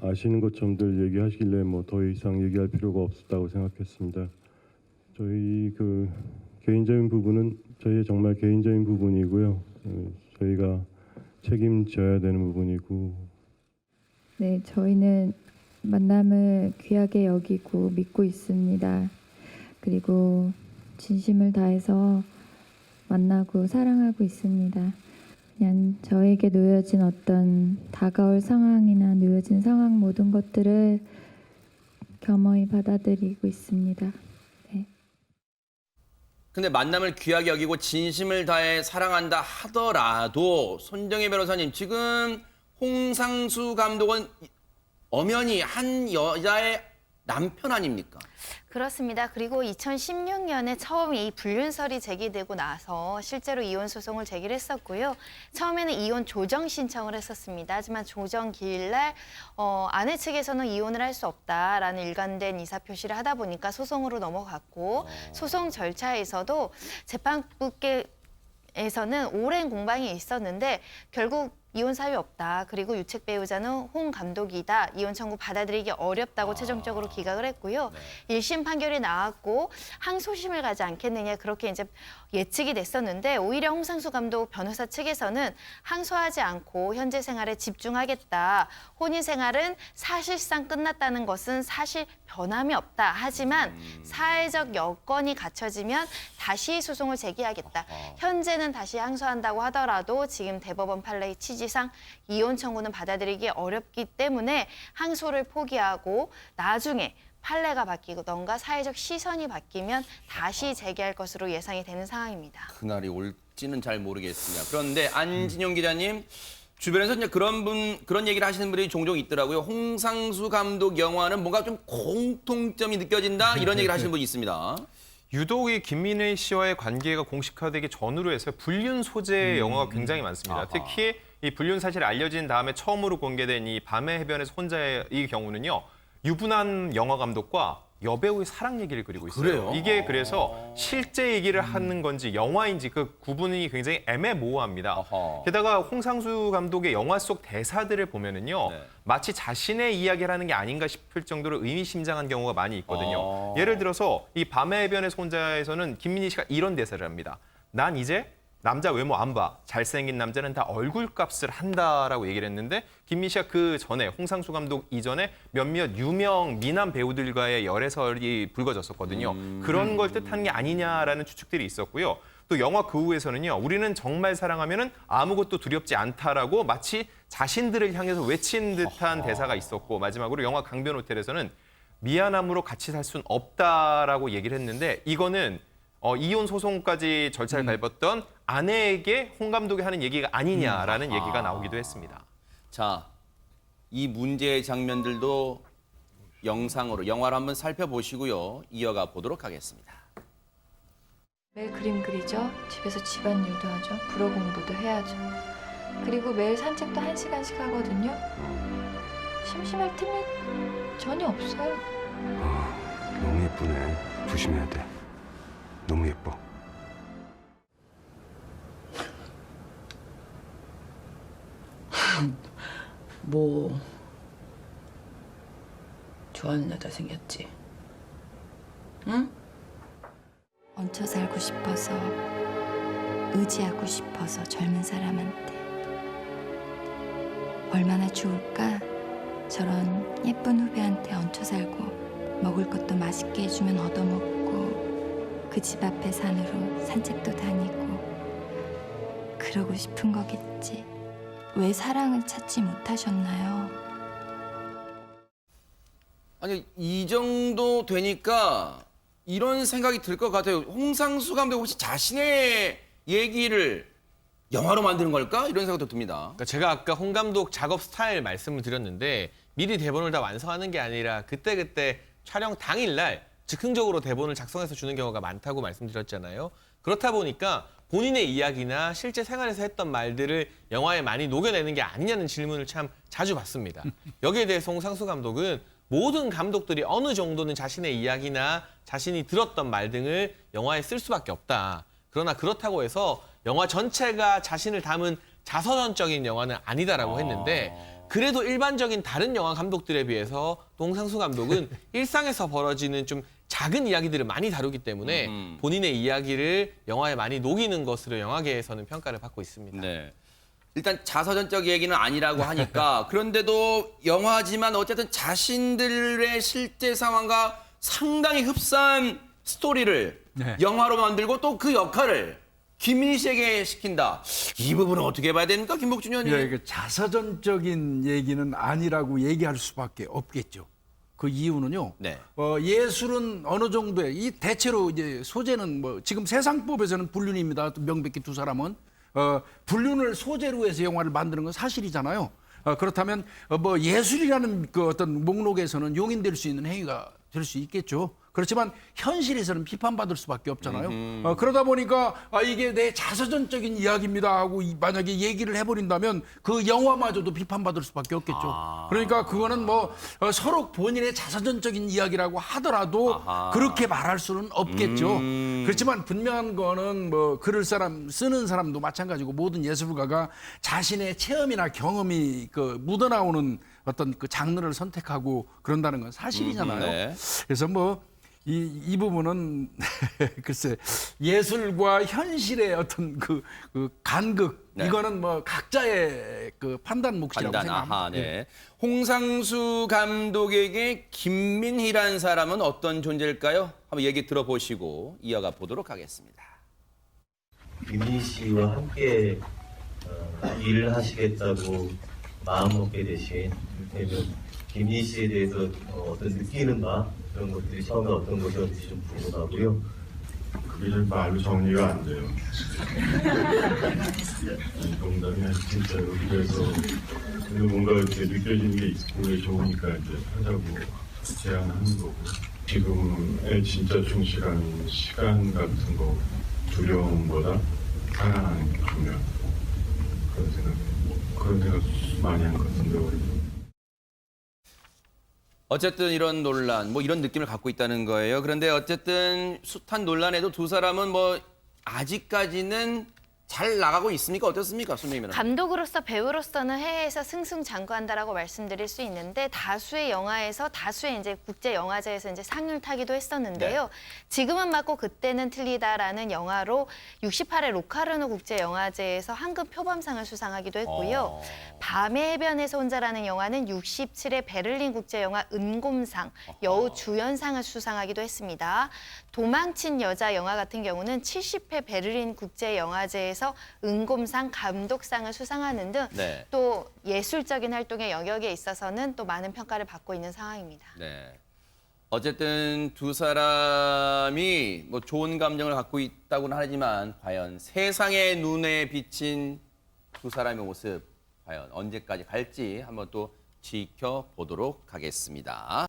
Speaker 15: 아시는 것처럼들 얘기하시길래 뭐 더 이상 얘기할 필요가 없었다고 생각했습니다. 저희 그 개인적인 부분은 저희의 정말 개인적인 부분이고요. 저희가 책임져야 되는 부분이고.
Speaker 11: 네, 저희는 만남을 귀하게 여기고 믿고 있습니다. 그리고 진심을 다해서 만나고 사랑하고 있습니다. 그냥 저에게 놓여진 어떤 다가올 상황이나 놓여진 상황 모든 것들을 겸허히 받아들이고 있습니다. 네.
Speaker 1: 근데 만남을 귀하게 여기고 진심을 다해 사랑한다 하더라도 손정혜 변호사님, 지금 홍상수 감독은 엄연히 한 여자의 남편 아닙니까?
Speaker 2: 그렇습니다. 그리고 2016년에 처음 이 불륜설이 제기되고 나서 실제로 이혼 소송을 제기를 했었고요. 처음에는 이혼 조정 신청을 했었습니다. 하지만 조정 기일날 아내 측에서는 이혼을 할 수 없다라는 일관된 의사표시를 하다 보니까 소송으로 넘어갔고 소송 절차에서도 재판부께서는 오랜 공방이 있었는데 결국 이혼 사유 없다. 그리고 유책 배우자는 홍 감독이다. 이혼 청구 받아들이기 어렵다고 최종적으로 기각을 했고요. 1심 판결이 나왔고 항소심을 가지 않겠느냐 그렇게 이제 예측이 됐었는데 오히려 홍상수 감독 변호사 측에서는 항소하지 않고 현재 생활에 집중하겠다. 혼인 생활은 사실상 끝났다는 것은 사실 변함이 없다. 하지만 사회적 여건이 갖춰지면 다시 소송을 제기하겠다. 현재는 다시 항소한다고 하더라도 지금 대법원 판례의 취지상 이혼 청구는 받아들이기 어렵기 때문에 항소를 포기하고 나중에 판례가 바뀌던가 사회적 시선이 바뀌면 다시 재개할 것으로 예상이 되는 상황입니다.
Speaker 1: 그날이 올지는 잘 모르겠습니다. 그런데 안진용 기자님, 주변에서 이제 그런 얘기를 하시는 분들이 종종 있더라고요. 홍상수 감독 영화는 뭔가 좀 공통점이 느껴진다 이런 얘기를 하시는 분이 있습니다.
Speaker 12: 유독 이 김민희 씨와의 관계가 공식화되기 전으로 해서 불륜 소재의 영화가 굉장히 많습니다.
Speaker 1: 아하.
Speaker 12: 특히 이 불륜 사실이 알려진 다음에 처음으로 공개된 이 밤의 해변에서 혼자의 이 경우는요. 유부남 영화 감독과 여배우의 사랑 얘기를 그리고 있어요.
Speaker 1: 그래요?
Speaker 12: 이게 그래서 실제 얘기를 하는 건지 영화인지 그 구분이 굉장히 애매모호합니다.
Speaker 1: 아하.
Speaker 12: 게다가 홍상수 감독의 영화 속 대사들을 보면은요.
Speaker 1: 네.
Speaker 12: 마치 자신의 이야기를 하는 게 아닌가 싶을 정도로 의미심장한 경우가 많이 있거든요. 예를 들어서 이 밤의 해변에서 혼자에서는 김민희 씨가 이런 대사를 합니다. 난 이제 남자 외모 안 봐. 잘생긴 남자는 다 얼굴값을 한다라고 얘기를 했는데 김민희 씨가 그 전에 홍상수 감독 이전에 몇몇 유명 미남 배우들과의 열애설이 불거졌었거든요. 그런 걸 뜻하는 게 아니냐라는 추측들이 있었고요. 또 영화 그 후에서는요. 우리는 정말 사랑하면은 아무것도 두렵지 않다라고 마치 자신들을 향해서 외친 듯한 대사가 있었고 마지막으로 영화 강변 호텔에서는 미안함으로 같이 살 순 없다라고 얘기를 했는데 이거는 이혼 소송까지 절차를 밟았던 아내에게 홍 감독이 하는 얘기가 아니냐라는 얘기가 나오기도 했습니다.
Speaker 1: 자, 이 문제의 장면들도 영상으로, 영화로 한번 살펴보시고요. 이어가 보도록 하겠습니다.
Speaker 11: 매일 그림 그리죠. 집에서 집안일도 하죠. 불어 공부도 해야죠. 그리고 매일 산책도 1시간씩 하거든요. 심심할 틈이 전혀 없어요.
Speaker 16: 너무 예쁘네. 조심해야 돼. 너무 예뻐.
Speaker 17: 뭐 좋아하는 여자 생겼지? 응?
Speaker 18: 얹혀 살고 싶어서, 의지하고 싶어서 젊은 사람한테. 얼마나 좋을까? 저런 예쁜 후배한테 얹혀 살고 먹을 것도 맛있게 해주면 얻어먹고 그 집 앞에 산으로 산책도 다니고 그러고 싶은 거겠지. 왜 사랑을 찾지 못하셨나요?
Speaker 1: 아니, 이 정도 되니까 이런 생각이 들 것 같아요. 홍상수 감독 혹시 자신의 얘기를 영화로 만드는 걸까? 이런 생각도 듭니다.
Speaker 7: 그러니까 제가 아까 홍 감독 작업 스타일 말씀을 드렸는데 미리 대본을 다 완성하는 게 아니라 그때그때 촬영 당일날 즉흥적으로 대본을 작성해서 주는 경우가 많다고 말씀드렸잖아요. 그렇다 보니까 본인의 이야기나 실제 생활에서 했던 말들을 영화에 많이 녹여내는 게 아니냐는 질문을 참 자주 받습니다. 여기에 대해서 홍상수 감독은 모든 감독들이 어느 정도는 자신의 이야기나 자신이 들었던 말 등을 영화에 쓸 수밖에 없다. 그러나 그렇다고 해서 영화 전체가 자신을 담은 자서전적인 영화는 아니다라고 했는데 그래도 일반적인 다른 영화 감독들에 비해서 또 홍상수 감독은 일상에서 벌어지는 좀 작은 이야기들을 많이 다루기 때문에 본인의 이야기를 영화에 많이 녹이는 것으로 영화계에서는 평가를 받고 있습니다.
Speaker 1: 네. 일단 자서전적 얘기는 아니라고 하니까 그런데도 영화지만 어쨌든 자신들의 실제 상황과 상당히 흡사한 스토리를 영화로 만들고 또 그 역할을 김민희 씨에게 시킨다. 이 부분은 어떻게 봐야 됩니까, 김복준 의원님?
Speaker 6: 예, 자서전적인 얘기는 아니라고 얘기할 수밖에 없겠죠. 그 이유는요.
Speaker 1: 네.
Speaker 6: 예술은 어느 정도의 이 대체로 이제 소재는 뭐 지금 세상법에서는 불륜입니다. 명백히 두 사람은 불륜을 소재로 해서 영화를 만드는 건 사실이잖아요. 그렇다면 뭐 예술이라는 그 어떤 목록에서는 용인될 수 있는 행위가 될 수 있겠죠. 그렇지만 현실에서는 비판받을 수밖에 없잖아요. 그러다 보니까 이게 내 자서전적인 이야기입니다 하고 만약에 얘기를 해버린다면 그 영화마저도 비판받을 수밖에 없겠죠. 그러니까 그거는 뭐 서로 본인의 자서전적인 이야기라고 하더라도 그렇게 말할 수는 없겠죠. 그렇지만 분명한 거는 뭐 글을 쓰는 사람도 마찬가지고 모든 예술가가 자신의 체험이나 경험이 그 묻어나오는 어떤 그 장르를 선택하고 그런다는 건 사실이잖아요.
Speaker 1: 네.
Speaker 6: 그래서 뭐 이 부분은 글쎄 예술과 현실의 어떤 그 간극 이거는 뭐 각자의 그 판단 몫이라고 생각합니다.
Speaker 1: 네. 홍상수 감독에게 김민희라는 사람은 어떤 존재일까요? 한번 얘기 들어보시고 이어가 보도록 하겠습니다.
Speaker 19: 김민희 씨와 함께 일을 하시겠다고 마음먹게 되신 김민희 씨에 대해서 어떤 느끼는 바 그런 것들이 처음에 어떤 것이었는지 좀 궁금하고요.
Speaker 15: 그게 좀 말로 정리가 안 돼요. 농담이 진짜로. 그래서 뭔가 이렇게 느껴지는 게 있고 좋으니까 이제 하자고 제안하는 거고. 지금의 진짜 충실한 시간 같은 거 두려움보다 사랑하는 게 중요한 그런 생각 많이 한 것 같은데 우리.
Speaker 1: 어쨌든 이런 논란, 뭐 이런 느낌을 갖고 있다는 거예요. 그런데 어쨌든 숱한 논란에도 두 사람은 뭐 아직까지는 잘 나가고 있습니까? 어떻습니까? 손님은.
Speaker 2: 감독으로서 배우로서는 해외에서 승승장구한다라고 말씀드릴 수 있는데 다수의 영화에서 다수의 이제 국제 영화제에서 이제 상을 타기도 했었는데요.
Speaker 1: 네.
Speaker 2: 지금은 맞고 그때는 틀리다라는 영화로 68회 로카르노 국제 영화제에서 황금 표범상을 수상하기도 했고요. 밤의 해변에서 혼자라는 영화는 67회 베를린 국제 영화 은곰상 여우 주연상을 수상하기도 했습니다. 도망친 여자 영화 같은 경우는 70회 베를린 국제 영화제에서 은곰상 감독상을 수상하는 등 또 예술적인 활동의 영역에 있어서는 또 많은 평가를 받고 있는 상황입니다.
Speaker 1: 네. 어쨌든 두 사람이 뭐 좋은 감정을 갖고 있다고는 하지만 과연 세상의 눈에 비친 두 사람의 모습 과연 언제까지 갈지 한번 또 지켜보도록 하겠습니다.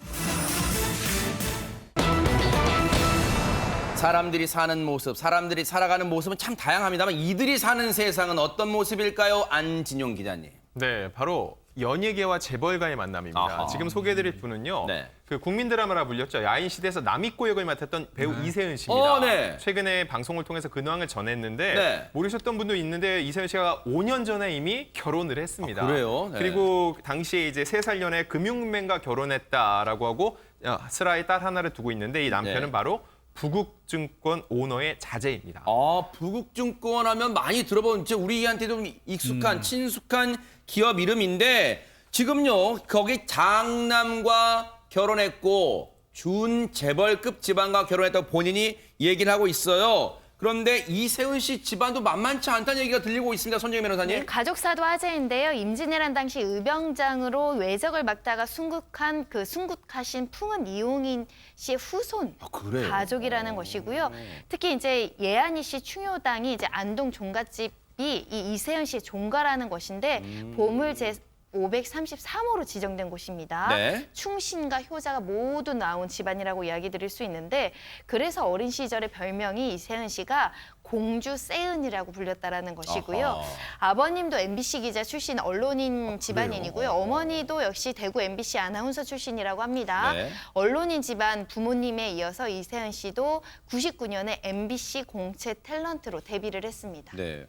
Speaker 1: 사람들이 사는 모습, 사람들이 살아가는 모습은 참 다양합니다만 이들이 사는 세상은 어떤 모습일까요? 안진용 기자님.
Speaker 12: 네, 바로 연예계와 재벌가의 만남입니다.
Speaker 1: 아하.
Speaker 12: 지금 소개해드릴 분은요. 그 국민 드라마라 불렸죠. 야인 시대에서 남이꼬 역을 맡았던 배우 이세은 씨입니다.
Speaker 1: 네.
Speaker 12: 최근에 방송을 통해서 근황을 전했는데 모르셨던 분도 있는데 이세은 씨가 5년 전에 이미 결혼을 했습니다.
Speaker 1: 그래요? 네.
Speaker 12: 그리고 당시에 이제 3살 연애 금융맨과 결혼했다라고 하고 슬아의 딸 하나를 두고 있는데 이 남편은 바로 부국증권 오너의 자제입니다.
Speaker 1: 부국증권 하면 많이 들어본 우리한테도 익숙한 친숙한 기업 이름인데 지금요 거기 장남과 결혼했고 준 재벌급 집안과 결혼했다고 본인이 얘기를 하고 있어요. 그런데 이세은 씨 집안도 만만치 않다는 얘기가 들리고 있습니다. 손정혜 변호사님.
Speaker 2: 네, 가족사도 화제인데요. 임진왜란 당시 의병장으로 외적을 막다가 순국하신 풍은 이용인 씨의 후손 가족이라는 것이고요. 특히 이제 예한이 씨 충효당이 이제 안동 종갓집이 이 이세은 씨의 종가라는 것인데 보물 제 533호로 지정된 곳입니다. 충신과 효자가 모두 나온 집안이라고 이야기 드릴 수 있는데 그래서 어린 시절의 별명이 이세은 씨가 공주 세은이라고 불렸다라는 것이고요. 아버님도 MBC 기자 출신 언론인 집안인이고요. 어머니도 역시 대구 MBC 아나운서 출신이라고 합니다. 언론인 집안 부모님에 이어서 이세은 씨도 99년에 MBC 공채 탤런트로 데뷔를 했습니다.
Speaker 1: 네.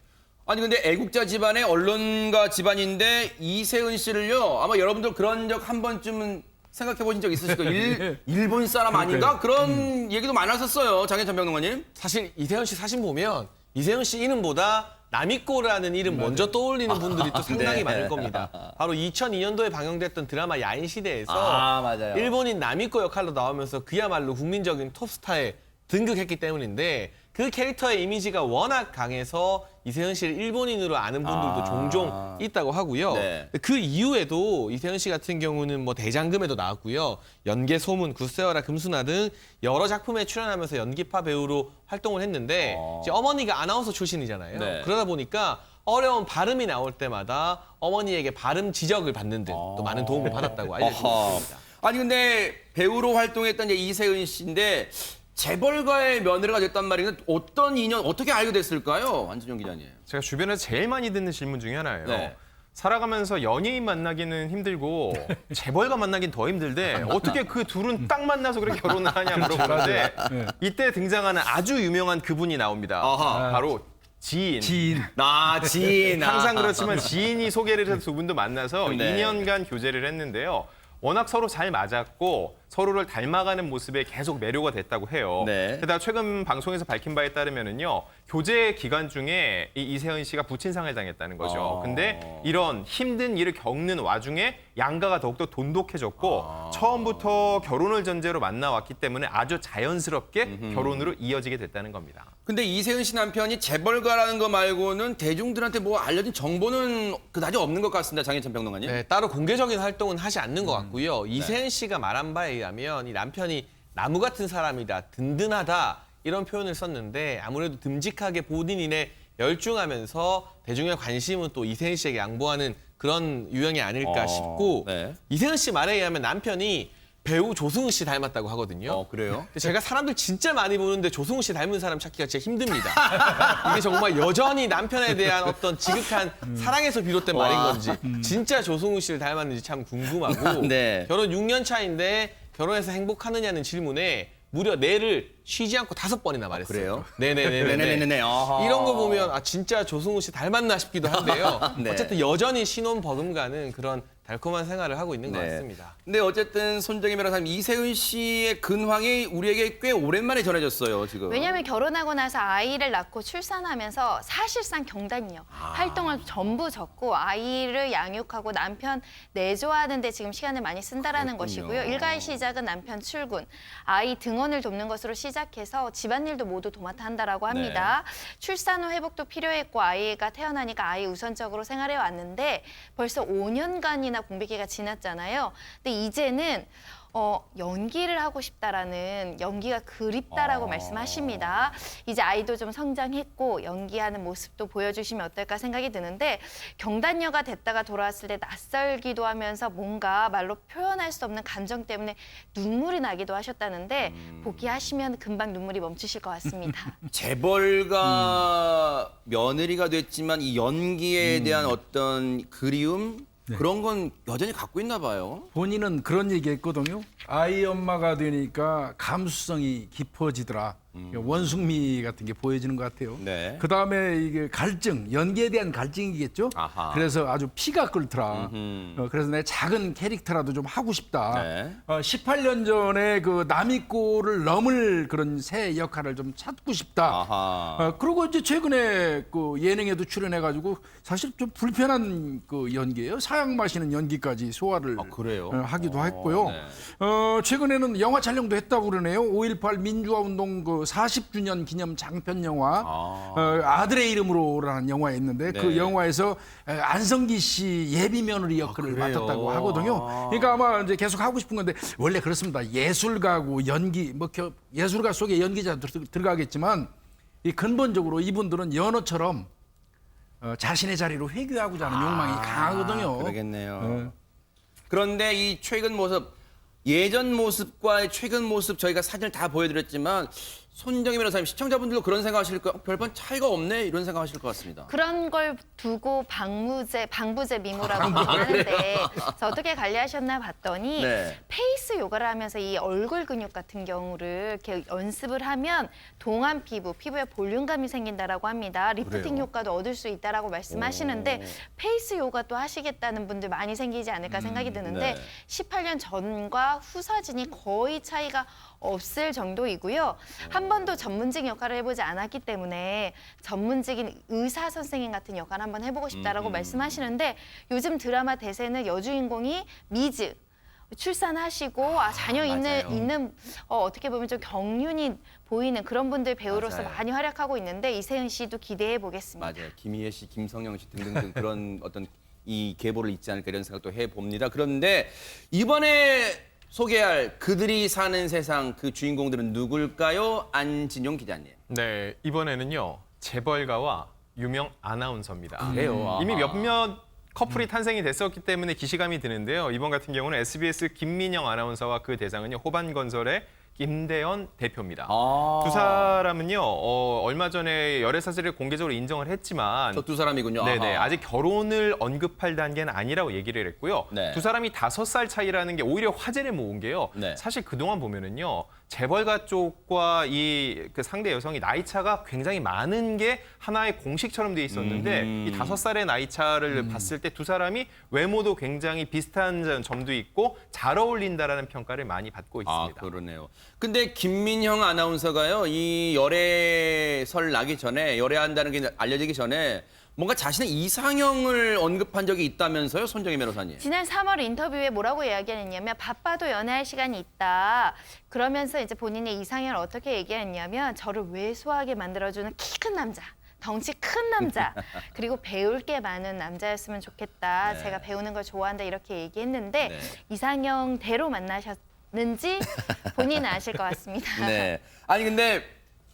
Speaker 1: 아니 근데 애국자 집안의 언론가 집안인데 이세은 씨를요 아마 여러분들 그런 적 한 번쯤은 생각해 보신 적 있으실 거예요. 일본 사람 아닌가? 그런 얘기도 많았었어요. 장혜찬 평론가님.
Speaker 7: 사실 이세은 씨 사진 보면 이세은 씨 이름보다 남이꼬라는 이름 먼저 떠올리는 분들이 또 상당히 많을 겁니다. 바로 2002년도에 방영됐던 드라마 야인 시대에서
Speaker 1: 맞아요.
Speaker 7: 일본인 남이꼬 역할로 나오면서 그야말로 국민적인 톱스타에 등극했기 때문인데 그 캐릭터의 이미지가 워낙 강해서 이세은 씨를 일본인으로 아는 분들도 종종 있다고 하고요. 그 이후에도 이세은 씨 같은 경우는 뭐 대장금에도 나왔고요. 연계 소문, 굿세어라 금수나 등 여러 작품에 출연하면서 연기파 배우로 활동을 했는데 이제 어머니가 아나운서 출신이잖아요. 그러다 보니까 어려운 발음이 나올 때마다 어머니에게 발음 지적을 받는 등 또 많은 도움을 받았다고 알려지고 있습니다.
Speaker 1: 아니 근데 배우로 활동했던 이제 이세은 씨인데 재벌가의 며느리가 됐단 말이에요. 어떤 인연, 어떻게 알게 됐을까요? 안진용 기자님.
Speaker 12: 제가 주변에서 제일 많이 듣는 질문 중에 하나예요. 살아가면서 연예인 만나기는 힘들고 재벌가 만나긴 더 힘들대. 어떻게 그 둘은 딱 만나서 그렇게 결혼을 하냐 물어보는데 이때 등장하는 아주 유명한 그분이 나옵니다. 바로 지인.
Speaker 1: 지인.
Speaker 12: 항상 그렇지만 지인이 소개를 해서 두 분도 만나서 2년간 교제를 했는데요. 워낙 서로 잘 맞았고 서로를 닮아가는 모습에 계속 매료가 됐다고 해요. 게다가 최근 방송에서 밝힌 바에 따르면은요. 교제 기간 중에 이 이세은 씨가 부친상을 당했다는 거죠. 근데 이런 힘든 일을 겪는 와중에 양가가 더욱더 돈독해졌고 처음부터 결혼을 전제로 만나왔기 때문에 아주 자연스럽게 결혼으로 이어지게 됐다는 겁니다.
Speaker 1: 근데 이세은 씨 남편이 재벌가라는 거 말고는 대중들한테 뭐 알려진 정보는 그다지 없는 것 같습니다. 장혜찬 평론가님.
Speaker 7: 네, 따로 공개적인 활동은 하지 않는 것 같고요. 이세은 씨가 말한 바에 의하면 이 남편이 나무 같은 사람이다, 든든하다 이런 표현을 썼는데 아무래도 듬직하게 본인에 열중하면서 대중의 관심은 또 이세은 씨에게 양보하는 그런 유형이 아닐까 싶고 이세은 씨 말에 의하면 남편이 배우 조승우 씨 닮았다고 하거든요.
Speaker 1: 그래요?
Speaker 7: 근데 제가 사람들 진짜 많이 보는데 조승우 씨 닮은 사람 찾기가 진짜 힘듭니다. 이게 정말 여전히 남편에 대한 어떤 지극한 사랑에서 비롯된 말인 건지 진짜 조승우 씨를 닮았는지 참 궁금하고
Speaker 1: 네.
Speaker 7: 결혼 6년 차인데 결혼해서 행복하느냐는 질문에 무려 내를 쉬지 않고 5번이나 말했어요.
Speaker 1: 그래요?
Speaker 7: 네네네네.
Speaker 1: 아하.
Speaker 7: 이런 거 보면 진짜 조승우 씨 닮았나 싶기도 한데요.
Speaker 1: 네.
Speaker 7: 어쨌든 여전히 신혼 버금가는 그런 달콤한 생활을 하고 있는 것
Speaker 1: 네.
Speaker 7: 같습니다.
Speaker 1: 근데 어쨌든 손정희 변호사님, 이세훈 씨의 근황이 우리에게 꽤 오랜만에 전해졌어요, 지금.
Speaker 2: 왜냐하면 결혼하고 나서 아이를 낳고 출산하면서 사실상 경단녀 활동을 전부 접고 아이를 양육하고 남편 내조하는 데 지금 시간을 많이 쓴다라는 것이고요. 일가의 시작은 남편 출근, 아이 등원을 돕는 것으로 시작해서 집안일도 모두 도맡아 한다라고 합니다. 출산 후 회복도 필요했고 아이가 태어나니까 아이 우선적으로 생활해 왔는데 벌써 5년간이나 공백기가 지났잖아요. 근데 이제는 연기를 하고 싶다라는, 연기가 그립다라고 말씀하십니다. 이제 아이도 좀 성장했고 연기하는 모습도 보여주시면 어떨까 생각이 드는데, 경단녀가 됐다가 돌아왔을 때 낯설기도 하면서 뭔가 말로 표현할 수 없는 감정 때문에 눈물이 나기도 하셨다는데 복귀하시면 금방 눈물이 멈추실 것 같습니다.
Speaker 1: 재벌가 며느리가 됐지만 이 연기에 대한 어떤 그리움? 그런 건 여전히 갖고 있나 봐요.
Speaker 6: 본인은 그런 얘기했거든요. 아이 엄마가 되니까 감수성이 깊어지더라. 원숭미 같은 게 보여지는 것 같아요.
Speaker 1: 네.
Speaker 6: 그다음에 이게 갈증, 연기에 대한 갈증이겠죠.
Speaker 1: 아하.
Speaker 6: 그래서 아주 피가 끓더라. 그래서 내 작은 캐릭터라도 좀 하고 싶다.
Speaker 1: 네.
Speaker 6: 18년 전에 그 남이꼴을 넘을 그런 새 역할을 좀 찾고 싶다.
Speaker 1: 아하.
Speaker 6: 그리고 이제 최근에 그 예능에도 출연해가지고 사실 좀 불편한 그 연기예요. 사양 마시는 연기까지 소화를
Speaker 1: 그래요?
Speaker 6: 하기도 했고요.
Speaker 1: 네.
Speaker 6: 최근에는 영화 촬영도 했다고 그러네요. 5.18 민주화 운동 그 40주년 기념 장편 영화 아들의 이름으로라는 영화에 있는데 그 영화에서 안성기 씨 예비 며느리 역할을 맡았다고 하거든요. 그러니까 아마 이제 계속 하고 싶은 건데, 원래 그렇습니다. 예술가고 연기, 뭐 예술가 속에 연기자 들어가겠지만 이 근본적으로 이분들은 연어처럼 자신의 자리로 회귀하고자 하는 욕망이 강하거든요.
Speaker 1: 그러겠네요. 그런데 이 최근 모습, 예전 모습과 최근 모습 저희가 사진을 다 보여드렸지만 손정희 변호사님, 시청자분들도 그런 생각하실 거예요. 별반 차이가 없네, 이런 생각하실 것 같습니다.
Speaker 2: 그런 걸 두고 방부제 미모라고 하는데 어떻게 관리하셨나 봤더니 페이스 요가를 하면서 이 얼굴 근육 같은 경우를 이렇게 연습을 하면 동안 피부에 볼륨감이 생긴다라고 합니다. 리프팅 효과도 얻을 수 있다라고 말씀하시는데 페이스 요가 또 하시겠다는 분들 많이 생기지 않을까 생각이 드는데 18년 전과 후 사진이 거의 차이가 없을 정도이고요. 한 번도 전문직 역할을 해보지 않았기 때문에 전문직인 의사 선생님 같은 역할을 한번 해보고 싶다라고 말씀하시는데, 요즘 드라마 대세는 여주인공이 미즈, 출산하시고 자녀 있는 어떻게 보면 좀 경륜이 보이는 그런 분들 배우로서 많이 활약하고 있는데, 이세훈 씨도 기대해 보겠습니다.
Speaker 1: 맞아요. 김희애 씨, 김성영 씨 등등등 그런 어떤 이 계보를 잇지 않을까 이런 생각도 해봅니다. 그런데 이번에 소개할 그들이 사는 세상, 그 주인공들은 누굴까요? 안진용 기자님.
Speaker 12: 네, 이번에는요. 재벌가와 유명 아나운서입니다.
Speaker 1: 그래요?
Speaker 12: 이미 몇몇 커플이 탄생이 됐었기 때문에 기시감이 드는데요. 이번 같은 경우는 SBS 김민영 아나운서와 그 대상은요. 호반건설의 김대현 대표입니다. 두 사람은요, 얼마 전에 열애 사실을 공개적으로 인정을 했지만,
Speaker 1: 저 두 사람이군요.
Speaker 12: 네네,
Speaker 1: 아하.
Speaker 12: 아직 결혼을 언급할 단계는 아니라고 얘기를 했고요. 두 사람이 5살 차이라는 게 오히려 화제를 모은 게요. 사실 그동안 보면은요, 재벌가 쪽과 이 그 상대 여성이 나이 차가 굉장히 많은 게 하나의 공식처럼 돼 있었는데, 이 5살의 나이 차를 봤을 때 두 사람이 외모도 굉장히 비슷한 점도 있고 잘 어울린다라는 평가를 많이 받고 있습니다.
Speaker 1: 그러네요. 근데 김민형 아나운서가요, 이 열애설 나기 전에, 열애한다는 게 알려지기 전에 뭔가 자신의 이상형을 언급한 적이 있다면서요, 손정희 변호사님?
Speaker 2: 지난 3월 인터뷰에 뭐라고 이야기했냐면, 바빠도 연애할 시간이 있다. 그러면서 이제 본인의 이상형을 어떻게 얘기했냐면, 저를 왜소하게 만들어주는 키 큰 남자, 덩치 큰 남자, 그리고 배울 게 많은 남자였으면 좋겠다. 제가 배우는 걸 좋아한다, 이렇게 얘기했는데 이상형대로 만나셨는지 본인은 아실 것 같습니다.
Speaker 1: 네. 아니 근데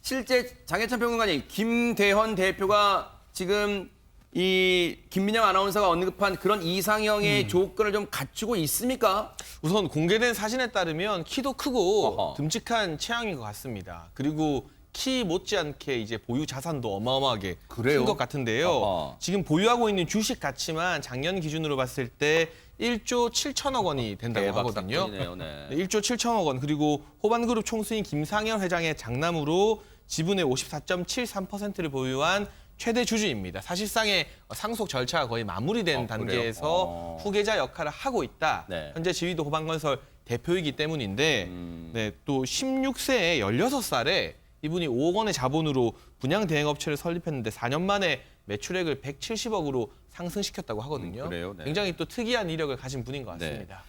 Speaker 1: 실제 장혜찬 평론가님, 김대현 대표가 지금 이 김민영 아나운서가 언급한 그런 이상형의 조건을 좀 갖추고 있습니까?
Speaker 7: 우선 공개된 사진에 따르면 키도 크고
Speaker 1: 어허.
Speaker 7: 듬직한 체형인 것 같습니다. 그리고 키 못지않게 이제 보유 자산도 어마어마하게
Speaker 1: 그래요?
Speaker 7: 큰 것 같은데요.
Speaker 1: 어허.
Speaker 7: 지금 보유하고 있는 주식 가치만 작년 기준으로 봤을 때 1조 7천억 원이 된다고
Speaker 1: 대박
Speaker 7: 하거든요.
Speaker 1: 사건이네요, 네.
Speaker 7: 1조 7천억 원. 그리고 호반그룹 총수인 김상현 회장의 장남으로 지분의 54.73%를 보유한 최대 주주입니다. 사실상의 상속 절차가 거의 마무리된 단계에서 후계자 역할을 하고 있다.
Speaker 1: 네.
Speaker 7: 현재 지위도 호반건설 대표이기 때문인데 네, 또 16세에 16살에 이분이 5억 원의 자본으로 분양 대행업체를 설립했는데 4년 만에 매출액을 170억으로 상승시켰다고 하거든요.
Speaker 1: 그래요? 네.
Speaker 7: 굉장히 또 특이한 이력을 가진 분인 것 같습니다.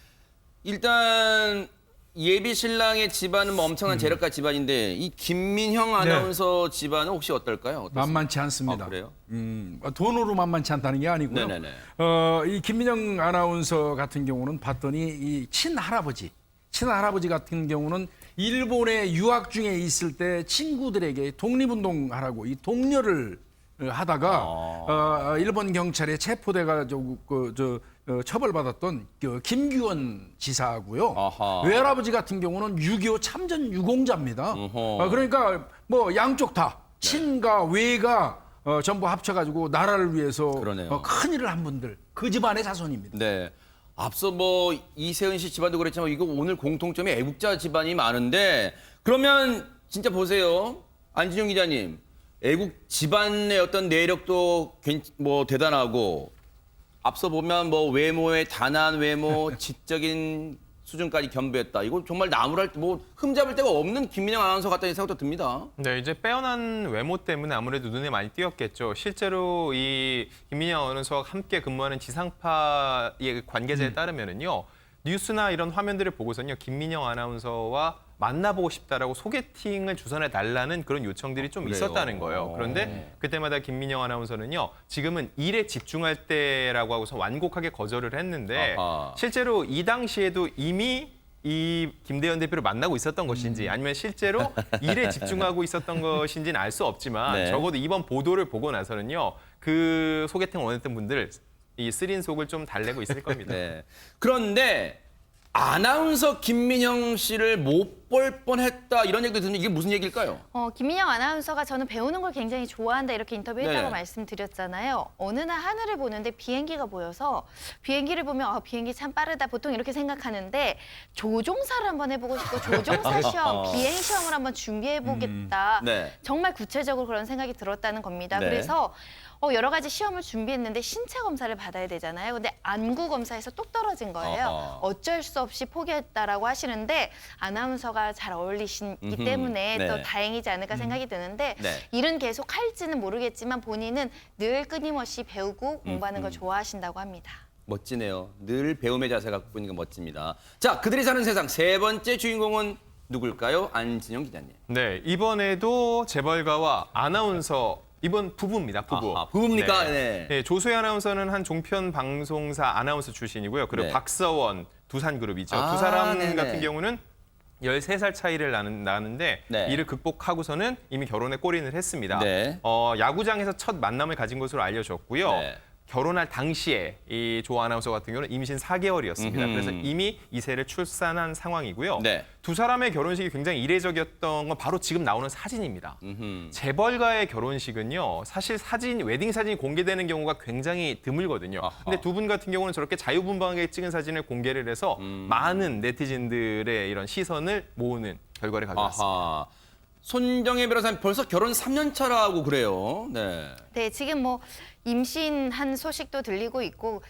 Speaker 1: 일단 예비 신랑의 집안은 뭐 엄청난 재력가 집안인데 이 김민형 아나운서 집안은 혹시 어떨까요? 어떻습니까?
Speaker 6: 만만치 않습니다.
Speaker 1: 그래요?
Speaker 6: 돈으로 만만치 않다는 게 아니고요.
Speaker 1: 네네네.
Speaker 6: 이 김민영 아나운서 같은 경우는 봤더니 이 친할아버지 같은 경우는 일본에 유학 중에 있을 때 친구들에게 독립운동하라고 이 독려를 하다가 일본 경찰에 체포돼가지고 처벌받았던 김규원 지사고요. 외할아버지 같은 경우는 6.25 참전 유공자입니다. 그러니까 뭐 양쪽 다 친가 외가 전부 합쳐가지고 나라를 위해서 큰 일을 한 분들 그 집안의 자손입니다.
Speaker 1: 네. 앞서 뭐 이세은 씨 집안도 그랬지만 이거 오늘 공통점이 애국자 집안이 많은데 그러면 진짜 보세요. 안진용 기자님. 애국 집안의 어떤 내력도 뭐 대단하고 앞서 보면 뭐 외모의 단아한 외모, 지적인 수준까지 겸비했다. 이거 정말 나무랄 뭐 흠잡을 데가 없는 김민영 아나운서 같다는 생각도 듭니다.
Speaker 12: 네, 이제 빼어난 외모 때문에 아무래도 눈에 많이 띄었겠죠. 실제로 이 김민영 아나운서와 함께 근무하는 지상파의 관계자에 따르면은요. 뉴스나 이런 화면들을 보고서는요. 김민영 아나운서와 만나보고 싶다라고 소개팅을 주선해 달라는 그런 요청들이 좀 있었다는 거예요. 그런데 그때마다 김민영 아나운서는요. 지금은 일에 집중할 때라고 하고서 완곡하게 거절을 했는데 실제로 이 당시에도 이미 이 김대현 대표를 만나고 있었던 것인지 아니면 실제로 일에 집중하고 있었던 것인지는 알 수 없지만 적어도 이번 보도를 보고 나서는요. 그 소개팅을 원했던 분들 이 쓰린 속을 좀 달래고 있을 겁니다.
Speaker 1: 네. 그런데 아나운서 김민형 씨를 못 볼 뻔했다 이런 얘기도 듣는데 이게 무슨 얘기일까요?
Speaker 2: 김민영 아나운서가 저는 배우는 걸 굉장히 좋아한다 이렇게 인터뷰했다고
Speaker 1: 네.
Speaker 2: 말씀드렸잖아요. 어느 날 하늘을 보는데 비행기가 보여서 비행기를 보면 비행기 참 빠르다 보통 이렇게 생각하는데 조종사를 한번 해보고 싶고 조종사 시험, 비행 시험을 한번 준비해보겠다.
Speaker 1: 네.
Speaker 2: 정말 구체적으로 그런 생각이 들었다는 겁니다.
Speaker 1: 네.
Speaker 2: 그래서 여러 가지 시험을 준비했는데 신체 검사를 받아야 되잖아요. 근데 안구 검사에서 뚝 떨어진 거예요. 어쩔 수 없이 포기했다라고 하시는데 아나운서가 잘 어울리시기 때문에
Speaker 1: 네.
Speaker 2: 또 다행이지 않을까 생각이 드는데
Speaker 1: 네.
Speaker 2: 일은 계속 할지는 모르겠지만 본인은 늘 끊임없이 배우고 공부하는 걸 좋아하신다고 합니다.
Speaker 1: 멋지네요. 늘 배움의 자세가 갖고 있는 게 멋집니다. 자, 그들이 사는 세상 세 번째 주인공은 누굴까요? 안진영 기자님.
Speaker 12: 네, 이번에도 재벌가와 아나운서 이번 부부입니다. 부부.
Speaker 1: 부부입니까?
Speaker 12: 네. 네, 조수혜 아나운서는 한 종편 방송사 아나운서 출신이고요. 그리고
Speaker 1: 네.
Speaker 12: 박서원 두산그룹이죠. 두 사람
Speaker 1: 네네.
Speaker 12: 같은 경우는 13살 차이를 나는데
Speaker 1: 네.
Speaker 12: 이를 극복하고서는 이미 결혼에 골인을 했습니다.
Speaker 1: 네.
Speaker 12: 야구장에서 첫 만남을 가진 것으로 알려졌고요.
Speaker 1: 네.
Speaker 12: 결혼할 당시에 이 조 아나운서 같은 경우는 임신 4개월이었습니다. 그래서 이미 이세를 출산한 상황이고요.
Speaker 1: 네.
Speaker 12: 두 사람의 결혼식이 굉장히 이례적이었던 건 바로 지금 나오는 사진입니다. 재벌가의 결혼식은요. 사실 웨딩 사진이 공개되는 경우가 굉장히 드물거든요. 근데 두 분 같은 경우는 저렇게 자유분방하게 찍은 사진을 공개를 해서 많은 네티즌들의 이런 시선을 모으는 결과를 가져왔습니다.
Speaker 1: 손정혜 변호사님 벌써 결혼 3년 차라고 그래요. 네.
Speaker 2: 네, 지금 뭐 임신한 소식도 들리고 있고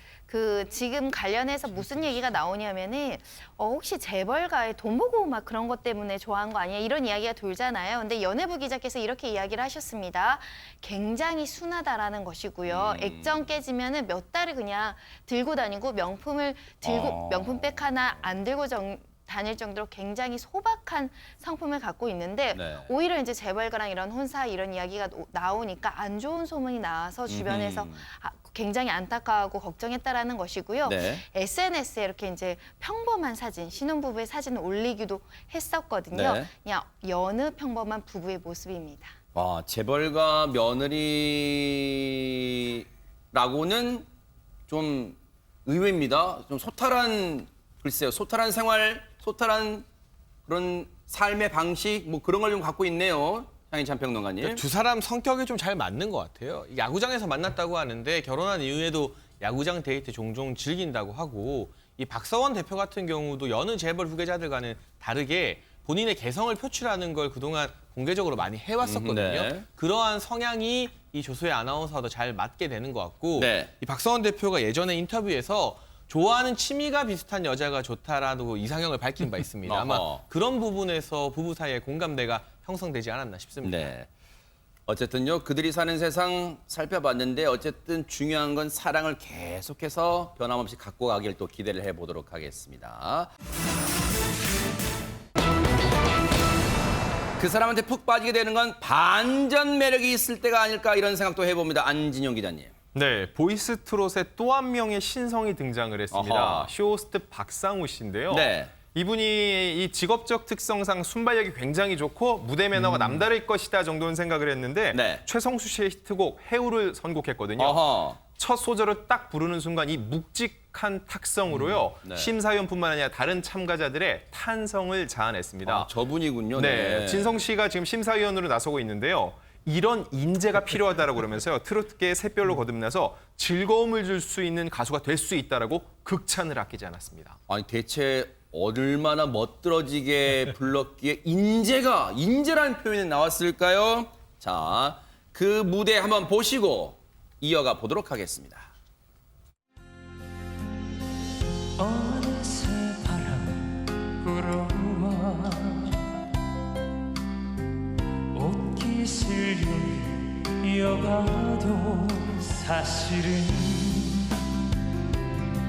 Speaker 2: 지금 관련해서 무슨 얘기가 나오냐면은 혹시 재벌가의 돈 보고 막 그런 것 때문에 좋아한 거 아니야? 이런 이야기가 돌잖아요. 근데 연예부 기자께서 이렇게 이야기를 하셨습니다. 굉장히 순하다라는 것이고요. 액정 깨지면은 몇 달을 그냥 들고 다니고 명품을 들고 명품백 하나 안 들고 다닐 정도로 굉장히 소박한 성품을 갖고 있는데 오히려 이제 재벌가랑 이런 혼사 이런 이야기가 나오니까 안 좋은 소문이 나와서 주변에서 굉장히 안타까워하고 걱정했다라는 것이고요.
Speaker 1: 네.
Speaker 2: SNS에 이렇게 이제 평범한 사진, 신혼부부의 사진을 올리기도 했었거든요.
Speaker 1: 네.
Speaker 2: 그냥 여느 평범한 부부의 모습입니다.
Speaker 1: 재벌가 며느리가 라고는 좀 의외입니다. 좀 소탈한, 글쎄요, 소탈한 생활, 소탈한 그런 삶의 방식, 뭐 그런 걸 좀 갖고 있네요. 장인찬 평론가님.
Speaker 7: 두 사람 성격이 좀 잘 맞는 것 같아요. 야구장에서 만났다고 하는데 결혼한 이후에도 야구장 데이트 종종 즐긴다고 하고, 이 박서원 대표 같은 경우도 여느 재벌 후계자들과는 다르게 본인의 개성을 표출하는 걸 그동안 공개적으로 많이 해왔었거든요.
Speaker 1: 네.
Speaker 7: 그러한 성향이 이 조수의 아나운서와도 잘 맞게 되는 것 같고,
Speaker 1: 네.
Speaker 7: 이 박서원 대표가 예전에 인터뷰에서 좋아하는 취미가 비슷한 여자가 좋다라고 이상형을 밝힌 바 있습니다. 아마 그런 부분에서 부부 사이의 공감대가 형성되지 않았나 싶습니다.
Speaker 1: 네. 어쨌든요, 그들이 사는 세상 살펴봤는데 어쨌든 중요한 건 사랑을 계속해서 변함없이 갖고 가길 또 기대를 해보도록 하겠습니다. 그 사람한테 푹 빠지게 되는 건 반전 매력이 있을 때가 아닐까 이런 생각도 해봅니다. 안진용 기자님.
Speaker 12: 네, 보이스트롯의 또 한 명의 신성이 등장을 했습니다.
Speaker 1: 어허.
Speaker 12: 쇼호스트 박상우 씨인데요.
Speaker 1: 네.
Speaker 12: 이분이 이 직업적 특성상 순발력이 굉장히 좋고 무대 매너가 남다를 것이다 정도는 생각을 했는데
Speaker 1: 네.
Speaker 12: 최성수 씨의 히트곡 해우를 선곡했거든요.
Speaker 1: 어허.
Speaker 12: 첫 소절을 딱 부르는 순간 이 묵직한 탁성으로요.
Speaker 1: 네.
Speaker 12: 심사위원뿐만 아니라 다른 참가자들의 탄성을 자아냈습니다.
Speaker 1: 아, 저분이군요.
Speaker 12: 네,
Speaker 1: 네.
Speaker 12: 진성 씨가 지금 심사위원으로 나서고 있는데요. 이런 인재가 필요하다라고 그러면서요. 트로트계의 샛별로 거듭나서 즐거움을 줄 수 있는 가수가 될 수 있다라고 극찬을 아끼지 않았습니다.
Speaker 1: 아니 대체 얼마나 멋들어지게 불렀기에 인재라는 표현이 나왔을까요? 자, 그 무대 한번 보시고 이어가 보도록 하겠습니다.
Speaker 20: 어느새 바람 불어와 옷깃을 이어가도 사실은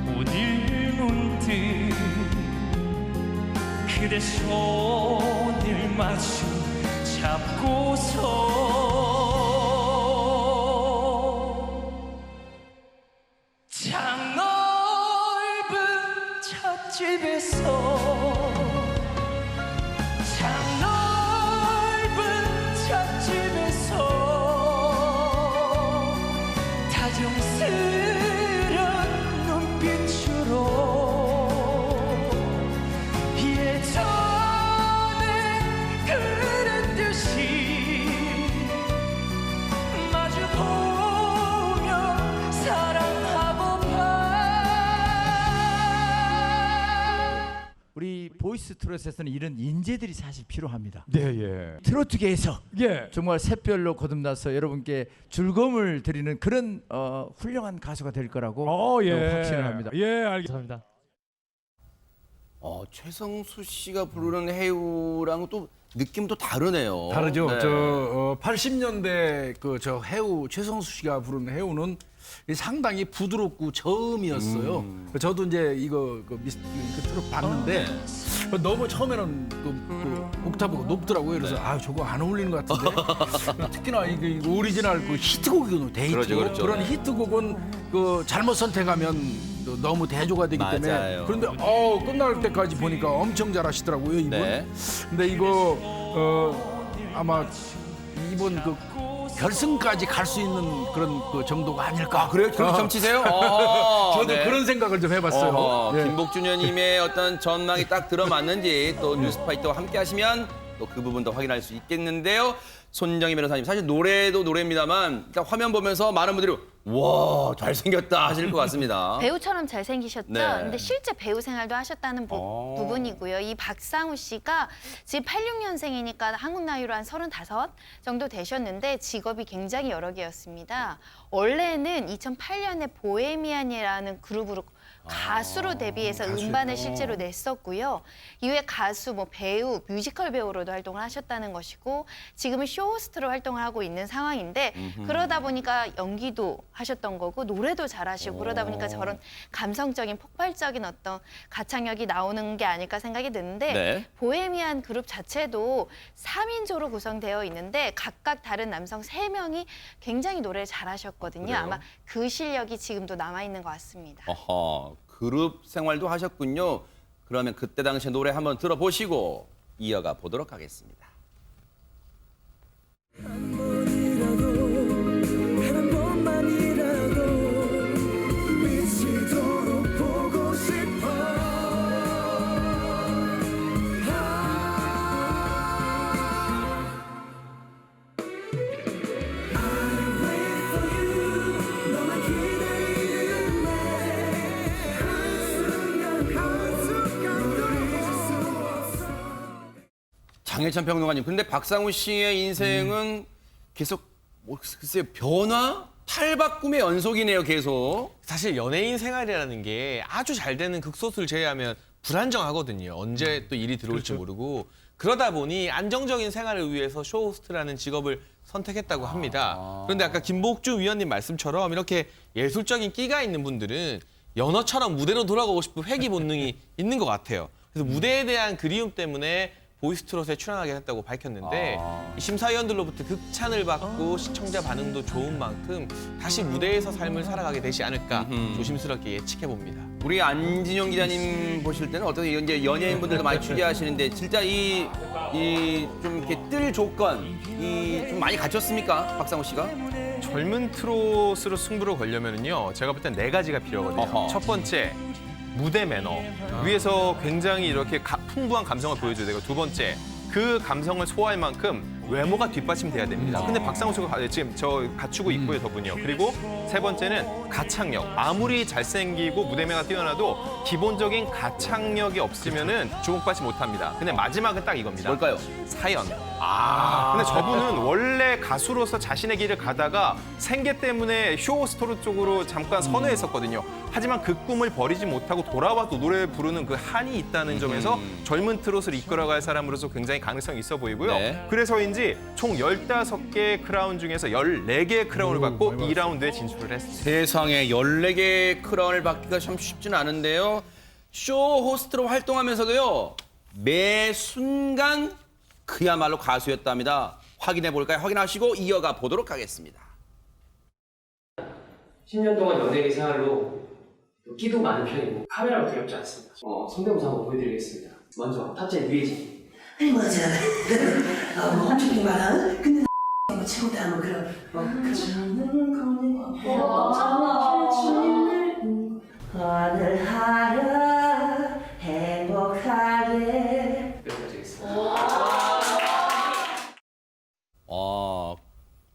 Speaker 20: 오늘 문득 그대 손을 마주 잡고서 장넓은 찻집에서 다정스런 눈빛으로 예전에 그랬듯이 마주보며 사랑하고파.
Speaker 21: 우리 보이스 트롯에서는 이런 인재들이 사실 필요합니다.
Speaker 22: 네, 예.
Speaker 21: 트로트계에서
Speaker 22: 예.
Speaker 21: 정말 샛별로 거듭나서 여러분께 즐거움을 드리는 그런 훌륭한 가수가 될 거라고 확신을 합니다.
Speaker 22: 예, 알겠습니다.
Speaker 1: 최성수 씨가 부르는 해우랑은 또 느낌도 다르네요.
Speaker 6: 다르죠.
Speaker 1: 네.
Speaker 6: 80년대 저 해우 최성수 씨가 부른 해우는 상당히 부드럽고 저음이었어요. 저도 이제 이거 그 트롯 봤는데 너무 처음에는 그 옥타브가 높더라고요. 그래서 저거 안 어울리는 것 같은데 특히나 이 오리지널 그 히트곡이거든요. 데이트.
Speaker 1: 그렇죠.
Speaker 6: 그런 히트곡은 그 잘못 선택하면 너무 대조가 되기 때문에.
Speaker 1: 맞아요.
Speaker 6: 그런데 끝날 때까지 보니까 엄청 잘하시더라고요, 이분.
Speaker 1: 네.
Speaker 6: 근데 이거 아마 이번 그 결승까지 갈 수 있는 그런 그 정도가 아닐까.
Speaker 1: 그래요? 그렇게 점치세요?
Speaker 6: 저도
Speaker 1: 네.
Speaker 6: 그런 생각을 좀 해봤어요. 네.
Speaker 1: 김복준 의원님의 어떤 전망이 딱 들어맞는지 또 뉴스파이터와 함께 하시면 또 그 부분도 확인할 수 있겠는데요. 손정희 변호사님, 사실 노래도 노래입니다만 일단 화면 보면서 많은 분들이 와 잘생겼다 하실 것 같습니다.
Speaker 2: 배우처럼 잘생기셨죠?
Speaker 1: 네.
Speaker 2: 근데 실제 배우 생활도 하셨다는 부분이고요. 이 박상우 씨가 지금 86년생이니까 한국 나이로 한 35 정도 되셨는데 직업이 굉장히 여러 개였습니다. 원래는 2008년에 보헤미안이라는 그룹으로 가수로 데뷔해서 음반을 실제로 냈었고요. 이후에 가수, 배우, 뮤지컬 배우로도 활동을 하셨다는 것이고 지금은 쇼호스트로 활동을 하고 있는 상황인데 그러다 보니까 연기도 하셨던 거고 노래도 잘하시고 그러다 보니까 저런 감성적인 폭발적인 어떤 가창력이 나오는 게 아닐까 생각이 드는데
Speaker 1: 네.
Speaker 2: 보헤미안 그룹 자체도 3인조로 구성되어 있는데 각각 다른 남성 3명이 굉장히 노래를 잘하셨거든요.
Speaker 1: 그래요?
Speaker 2: 아마 그 실력이 지금도 남아있는 것 같습니다.
Speaker 1: 그룹 생활도 하셨군요. 그러면 그때 당시 노래 한번 들어보시고 이어가 보도록 하겠습니다.
Speaker 20: 한 번만이라도
Speaker 1: 장혜찬 평론가님, 근데 박상우 씨의 인생은 계속 글쎄요, 변화? 탈바꿈의 연속이네요, 계속.
Speaker 7: 사실 연예인 생활이라는 게 아주 잘 되는 극소수를 제외하면 불안정하거든요. 언제 또 일이 들어올지 모르고. 그러다 보니 안정적인 생활을 위해서 쇼호스트라는 직업을 선택했다고 합니다. 그런데 아까 김복주 위원님 말씀처럼 이렇게 예술적인 끼가 있는 분들은 연어처럼 무대로 돌아가고 싶은 회귀 본능이 있는 것 같아요. 그래서 무대에 대한 그리움 때문에 보이스트롯에 출연하게 했다고 밝혔는데 이 심사위원들로부터 극찬을 받고 시청자 반응도 좋은 만큼 다시 무대에서 삶을 살아가게 되지 않을까 조심스럽게 예측해봅니다.
Speaker 1: 우리 안진영 기자님 보실 때는 어떻게 이제 연예인분들도 많이 취재하시는데 진짜 이 좀 이렇게 뜰 조건 좀 많이 갖췄습니까, 박상우 씨가?
Speaker 12: 젊은 트롯으로 승부를 걸려면은요, 제가 볼 땐 4가지가 필요하거든요. 첫 번째, 무대 매너. 위에서 굉장히 이렇게 풍부한 감성을 보여줘야 되고, 두 번째, 그 감성을 소화할 만큼 외모가 뒷받침돼야 됩니다. 근데 박상우 씨가 지금 저 갖추고 있고요, 저분이요. 그리고 세 번째는 가창력. 아무리 잘생기고 무대매가 뛰어나도 기본적인 가창력이 없으면은 주목받지 못합니다. 근데 마지막은 딱 이겁니다.
Speaker 1: 뭘까요?
Speaker 12: 사연. 근데 저분은 원래 가수로서 자신의 길을 가다가 생계 때문에 쇼호스트 쪽으로 잠깐 선회했었거든요. 하지만 그 꿈을 버리지 못하고 돌아와도 노래 부르는 그 한이 있다는 점에서 젊은 트롯을 이끌어갈 사람으로서 굉장히 가능성이 있어 보이고요.
Speaker 1: 네.
Speaker 12: 그래서인지 총 15개의 크라운 중에서 14개의 크라운을 받고 2라운드에 진출을 했습니다.
Speaker 1: 세상에 14개의 크라운을 받기가 참 쉽지는 않은데요. 쇼 호스트로 활동하면서도요. 매 순간 그야말로 가수였답니다. 확인해 볼까요? 확인하시고 이어가 보도록 하겠습니다.
Speaker 3: 10년 동안 연예계 생활로 끼도 많은 편이고 카메라가 두렵지 않습니다. 성대모사 한번 보여드리겠습니다. 먼저 탑재 유해진.
Speaker 20: 아니 맞아. 엄청 많아. 근데 뭐 최고다 뭐 그런. 하늘 하여 행복하게.
Speaker 3: 여기까지 하겠습니다.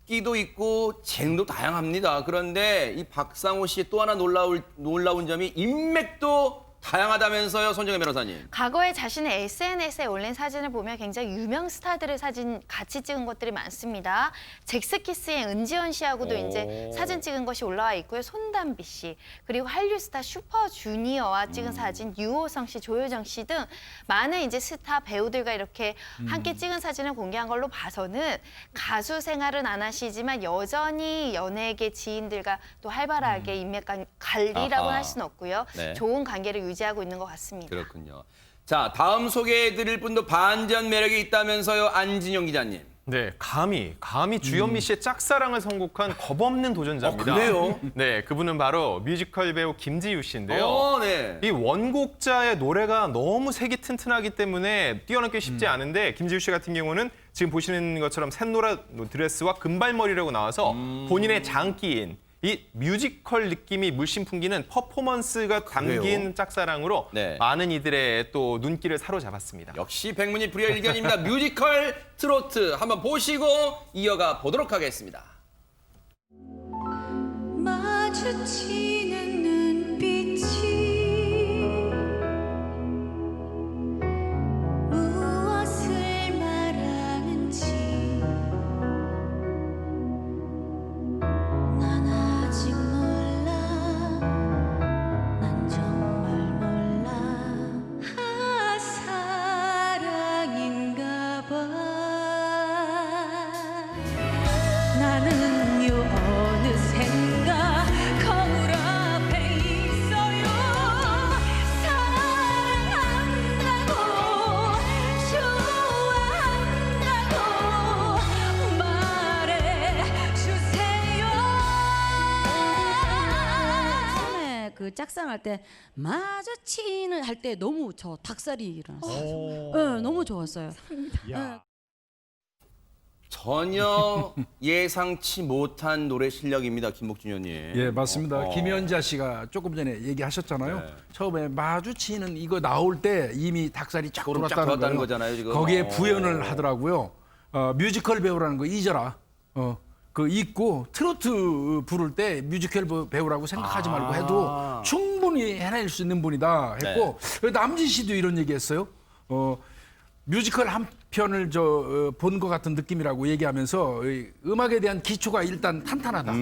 Speaker 1: 끼도 있고 쟁도 다양합니다. 그런데 이 박상우 씨의 또 하나 놀라운 점이 인맥도 다양하다면서요, 손정혜 변호사님.
Speaker 2: 과거에 자신의 SNS에 올린 사진을 보면 굉장히 유명 스타들의 사진 같이 찍은 것들이 많습니다. 잭스키스의 은지원 씨하고도 이제 사진 찍은 것이 올라와 있고요. 손담비 씨, 그리고 한류 스타 슈퍼주니어와 찍은 사진, 유호성 씨, 조효정 씨 등 많은 이제 스타 배우들과 이렇게 함께 찍은 사진을 공개한 걸로 봐서는 가수 생활은 안 하시지만 여전히 연예계 지인들과 또 활발하게 인맥 관리라고 할 수는 없고요.
Speaker 1: 네.
Speaker 2: 좋은 관계를 유지하고 있는 것 같습니다.
Speaker 1: 그렇군요. 자, 다음 소개해드릴 분도 반전 매력이 있다면서요, 안진영 기자님.
Speaker 12: 네, 감히 주현미 씨의 짝사랑을 선곡한 겁없는 도전자입니다.
Speaker 1: 그래요?
Speaker 12: 네, 그분은 바로 뮤지컬 배우 김지유 씨인데요.
Speaker 1: 네.
Speaker 12: 이 원곡자의 노래가 너무 색이 튼튼하기 때문에 뛰어넘기 쉽지 않은데 김지유 씨 같은 경우는 지금 보시는 것처럼 샛노란 드레스와 금발머리라고 나와서 본인의 장기인 이 뮤지컬 느낌이 물씬 풍기는 퍼포먼스가 담긴 짝사랑으로 많은 이들의 또 눈길을 사로잡았습니다.
Speaker 1: 역시 백문이 불여일견입니다. 뮤지컬 트로트 한번 보시고 이어가 보도록 하겠습니다.
Speaker 20: 마주치는 눈빛이 무엇을 말하는지 난 아직 몰라. 난 정말 몰라. 사랑인가 봐. 나는요 어느샌가 거울 앞에 있어요. 사랑한다고 좋아한다고 말해주세요.
Speaker 4: 처음에 그 짝사랑할 때 마주치는 할 때 너무 저 닭살이 일어났어요. 네, 너무 좋았어요. 네.
Speaker 1: 전혀 예상치 못한 노래 실력입니다, 김복준 의원님.
Speaker 6: 예, 맞습니다. 김연자 씨가 조금 전에 얘기하셨잖아요. 처음에 마주치는 이거 나올 때 이미 닭살이 쫙 돌았다는
Speaker 1: 거잖아요, 지금.
Speaker 6: 거기에 부연을 하더라고요. 뮤지컬 배우라는 거 잊어라. 그 잊고 트로트 부를 때 뮤지컬 배우라고 생각하지 말고 해도 충분히 해낼 수 있는 분이다 했고 남진 씨도 이런 얘기했어요. 뮤지컬 한 편을 본 것 같은 느낌이라고 얘기하면서 음악에 대한 기초가 일단 탄탄하다.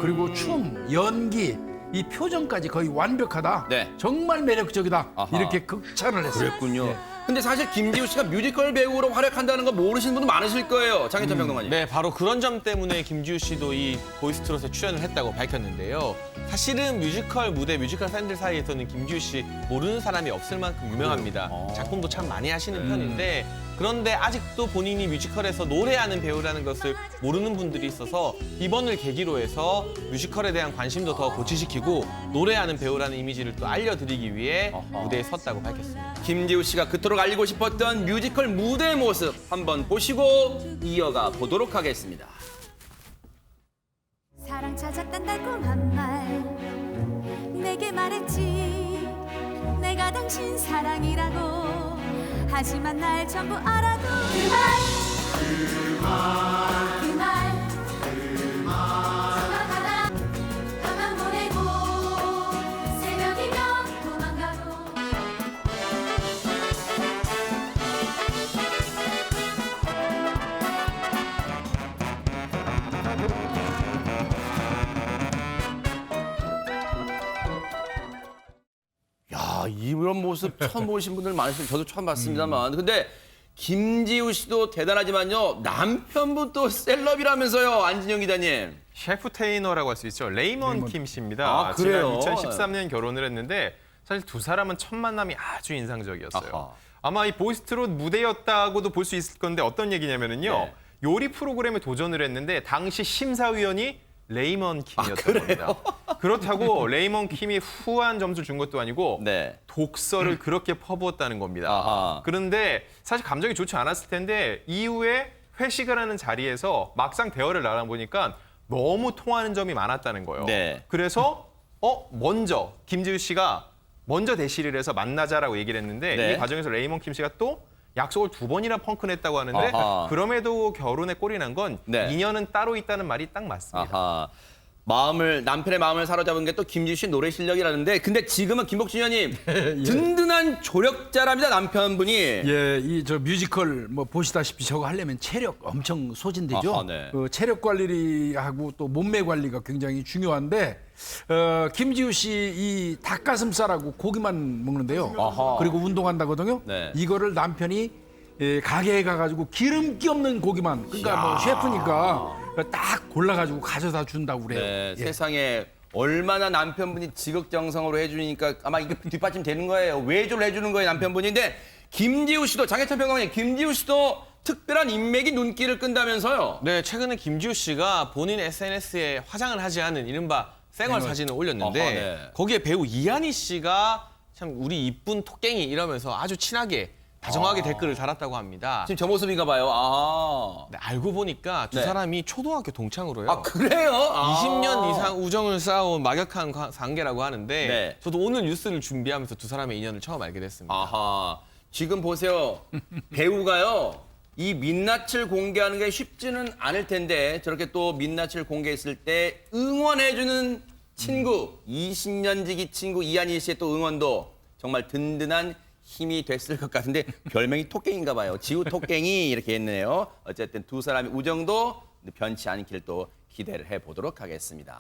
Speaker 6: 그리고 춤, 연기, 이 표정까지 거의 완벽하다.
Speaker 1: 네.
Speaker 6: 정말 매력적이다.
Speaker 1: 아하.
Speaker 6: 이렇게 극찬을 했어요.
Speaker 1: 그랬군요.
Speaker 6: 네.
Speaker 1: 근데 사실 김지우 씨가 뮤지컬 배우로 활약한다는 거 모르시는 분도 많으실 거예요. 장희찬 평론가님.
Speaker 7: 네, 바로 그런 점 때문에 김지우 씨도 이 보이스트롯에 출연을 했다고 밝혔는데요. 사실은 뮤지컬 무대, 뮤지컬 팬들 사이에서는 김지우 씨 모르는 사람이 없을 만큼 유명합니다. 작품도 참 많이 하시는 편인데 그런데 아직도 본인이 뮤지컬에서 노래하는 배우라는 것을 모르는 분들이 있어서 이번을 계기로 해서 뮤지컬에 대한 관심도 더 고취시키고 노래하는 배우라는 이미지를 또 알려드리기 위해 무대에 섰다고 밝혔습니다.
Speaker 1: 김지우 씨가 그토록 알리고 싶었던 뮤지컬 무대 모습 한번 보시고 이어가 보도록 하겠습니다.
Speaker 5: 사랑 찾았단 달콤한 말 내게 말했지 내가 당신 사랑이라고 하지만 날 전부 알아도 그말 생각하다 가만 보내고 새벽이면 도망가고
Speaker 1: 야, 이런 모습 처음 보신 분들 많으시죠. 저도 처음 봤습니다만. 근데 김지우 씨도 대단하지만요. 남편분 또 셀럽이라면서요. 안진영 기자님.
Speaker 12: 셰프 테이너라고 할 수 있죠. 레이먼 킴 씨입니다.
Speaker 1: 아, 그래요?
Speaker 12: 지난 2013년 결혼을 했는데 사실 두 사람은 첫 만남이 아주 인상적이었어요.
Speaker 1: 아하.
Speaker 12: 아마 이 보이스트롯 무대였다고도 볼 수 있을 건데 어떤 얘기냐면요.
Speaker 1: 네.
Speaker 12: 요리 프로그램에 도전을 했는데 당시 심사위원이 레이먼 킴이었던 겁니다. 그렇다고 레이먼 킴이 후한 점수를 준 것도 아니고
Speaker 1: 네.
Speaker 12: 독서를 그렇게 퍼부었다는 겁니다.
Speaker 1: 아하.
Speaker 12: 그런데 사실 감정이 좋지 않았을 텐데 이후에 회식을 하는 자리에서 막상 대화를 나눠보니까 너무 통하는 점이 많았다는 거예요.
Speaker 1: 네.
Speaker 12: 그래서 먼저 김지우 씨가 먼저 대시를 해서 만나자라고 얘기를 했는데
Speaker 1: 네.
Speaker 12: 이 과정에서 레이먼 킴 씨가 또 약속을 2번이나 펑크냈다고 하는데
Speaker 1: 아하.
Speaker 12: 그럼에도 결혼에 꼴이 난 건
Speaker 1: 네.
Speaker 12: 인연은 따로 있다는 말이 딱 맞습니다.
Speaker 1: 아하. 남편의 마음을 사로잡은 게 또 김지우 씨 노래 실력이라는데 근데 지금은 김복준 의원님 든든한 조력자랍니다. 남편분이.
Speaker 6: 예, 이 뮤지컬 뭐 보시다시피 저거 하려면 체력 엄청 소진되죠.
Speaker 1: 아하, 네.
Speaker 6: 체력 관리하고 또 몸매 관리가 굉장히 중요한데 김지우 씨 이 닭가슴살하고 고기만 먹는데요.
Speaker 1: 아하.
Speaker 6: 그리고 운동한다거든요.
Speaker 1: 네.
Speaker 6: 이거를 남편이 가게에 가가지고 기름기 없는 고기만 그러니까 뭐 셰프니까 딱 골라가지고 가져다 준다고 그래요.
Speaker 1: 네,
Speaker 6: 예.
Speaker 1: 세상에 얼마나 남편분이 지극정성으로 해주니까 아마 이게 뒷받침 되는 거예요. 외조를 해주는 거예요, 남편분인데 김지우 씨도 장혜찬 평론가님, 김지우 씨도 특별한 인맥이 눈길을 끈다면서요.
Speaker 7: 네, 최근에 김지우 씨가 본인 SNS에 화장을 하지 않은 이른바 생얼 사진을 올렸는데
Speaker 1: 아하, 네.
Speaker 7: 거기에 배우 이한희 씨가 참 우리 이쁜 토깽이 이러면서 아주 친하게 다정하게 댓글을 달았다고 합니다.
Speaker 1: 지금 저 모습인가 봐요. 아.
Speaker 7: 네, 알고 보니까 두
Speaker 1: 네.
Speaker 7: 사람이 초등학교 동창으로요.
Speaker 1: 아, 그래요?
Speaker 7: 20년 이상 우정을 쌓아온 막역한 관계라고 하는데
Speaker 1: 네.
Speaker 7: 저도 오늘 뉴스를 준비하면서 두 사람의 인연을 처음 알게 됐습니다.
Speaker 1: 아하. 지금 보세요. 배우가요. 이 민낯을 공개하는 게 쉽지는 않을 텐데 저렇게 또 민낯을 공개했을 때 응원해주는 친구, 20년 지기 친구 이한희 씨의 또 응원도 정말 든든한 힘이 됐을 것 같은데 별명이 토깽인가 봐요. 지우 토깽이 이렇게 했네요. 어쨌든 두 사람의 우정도 변치 않길 또 기대를 해보도록 하겠습니다.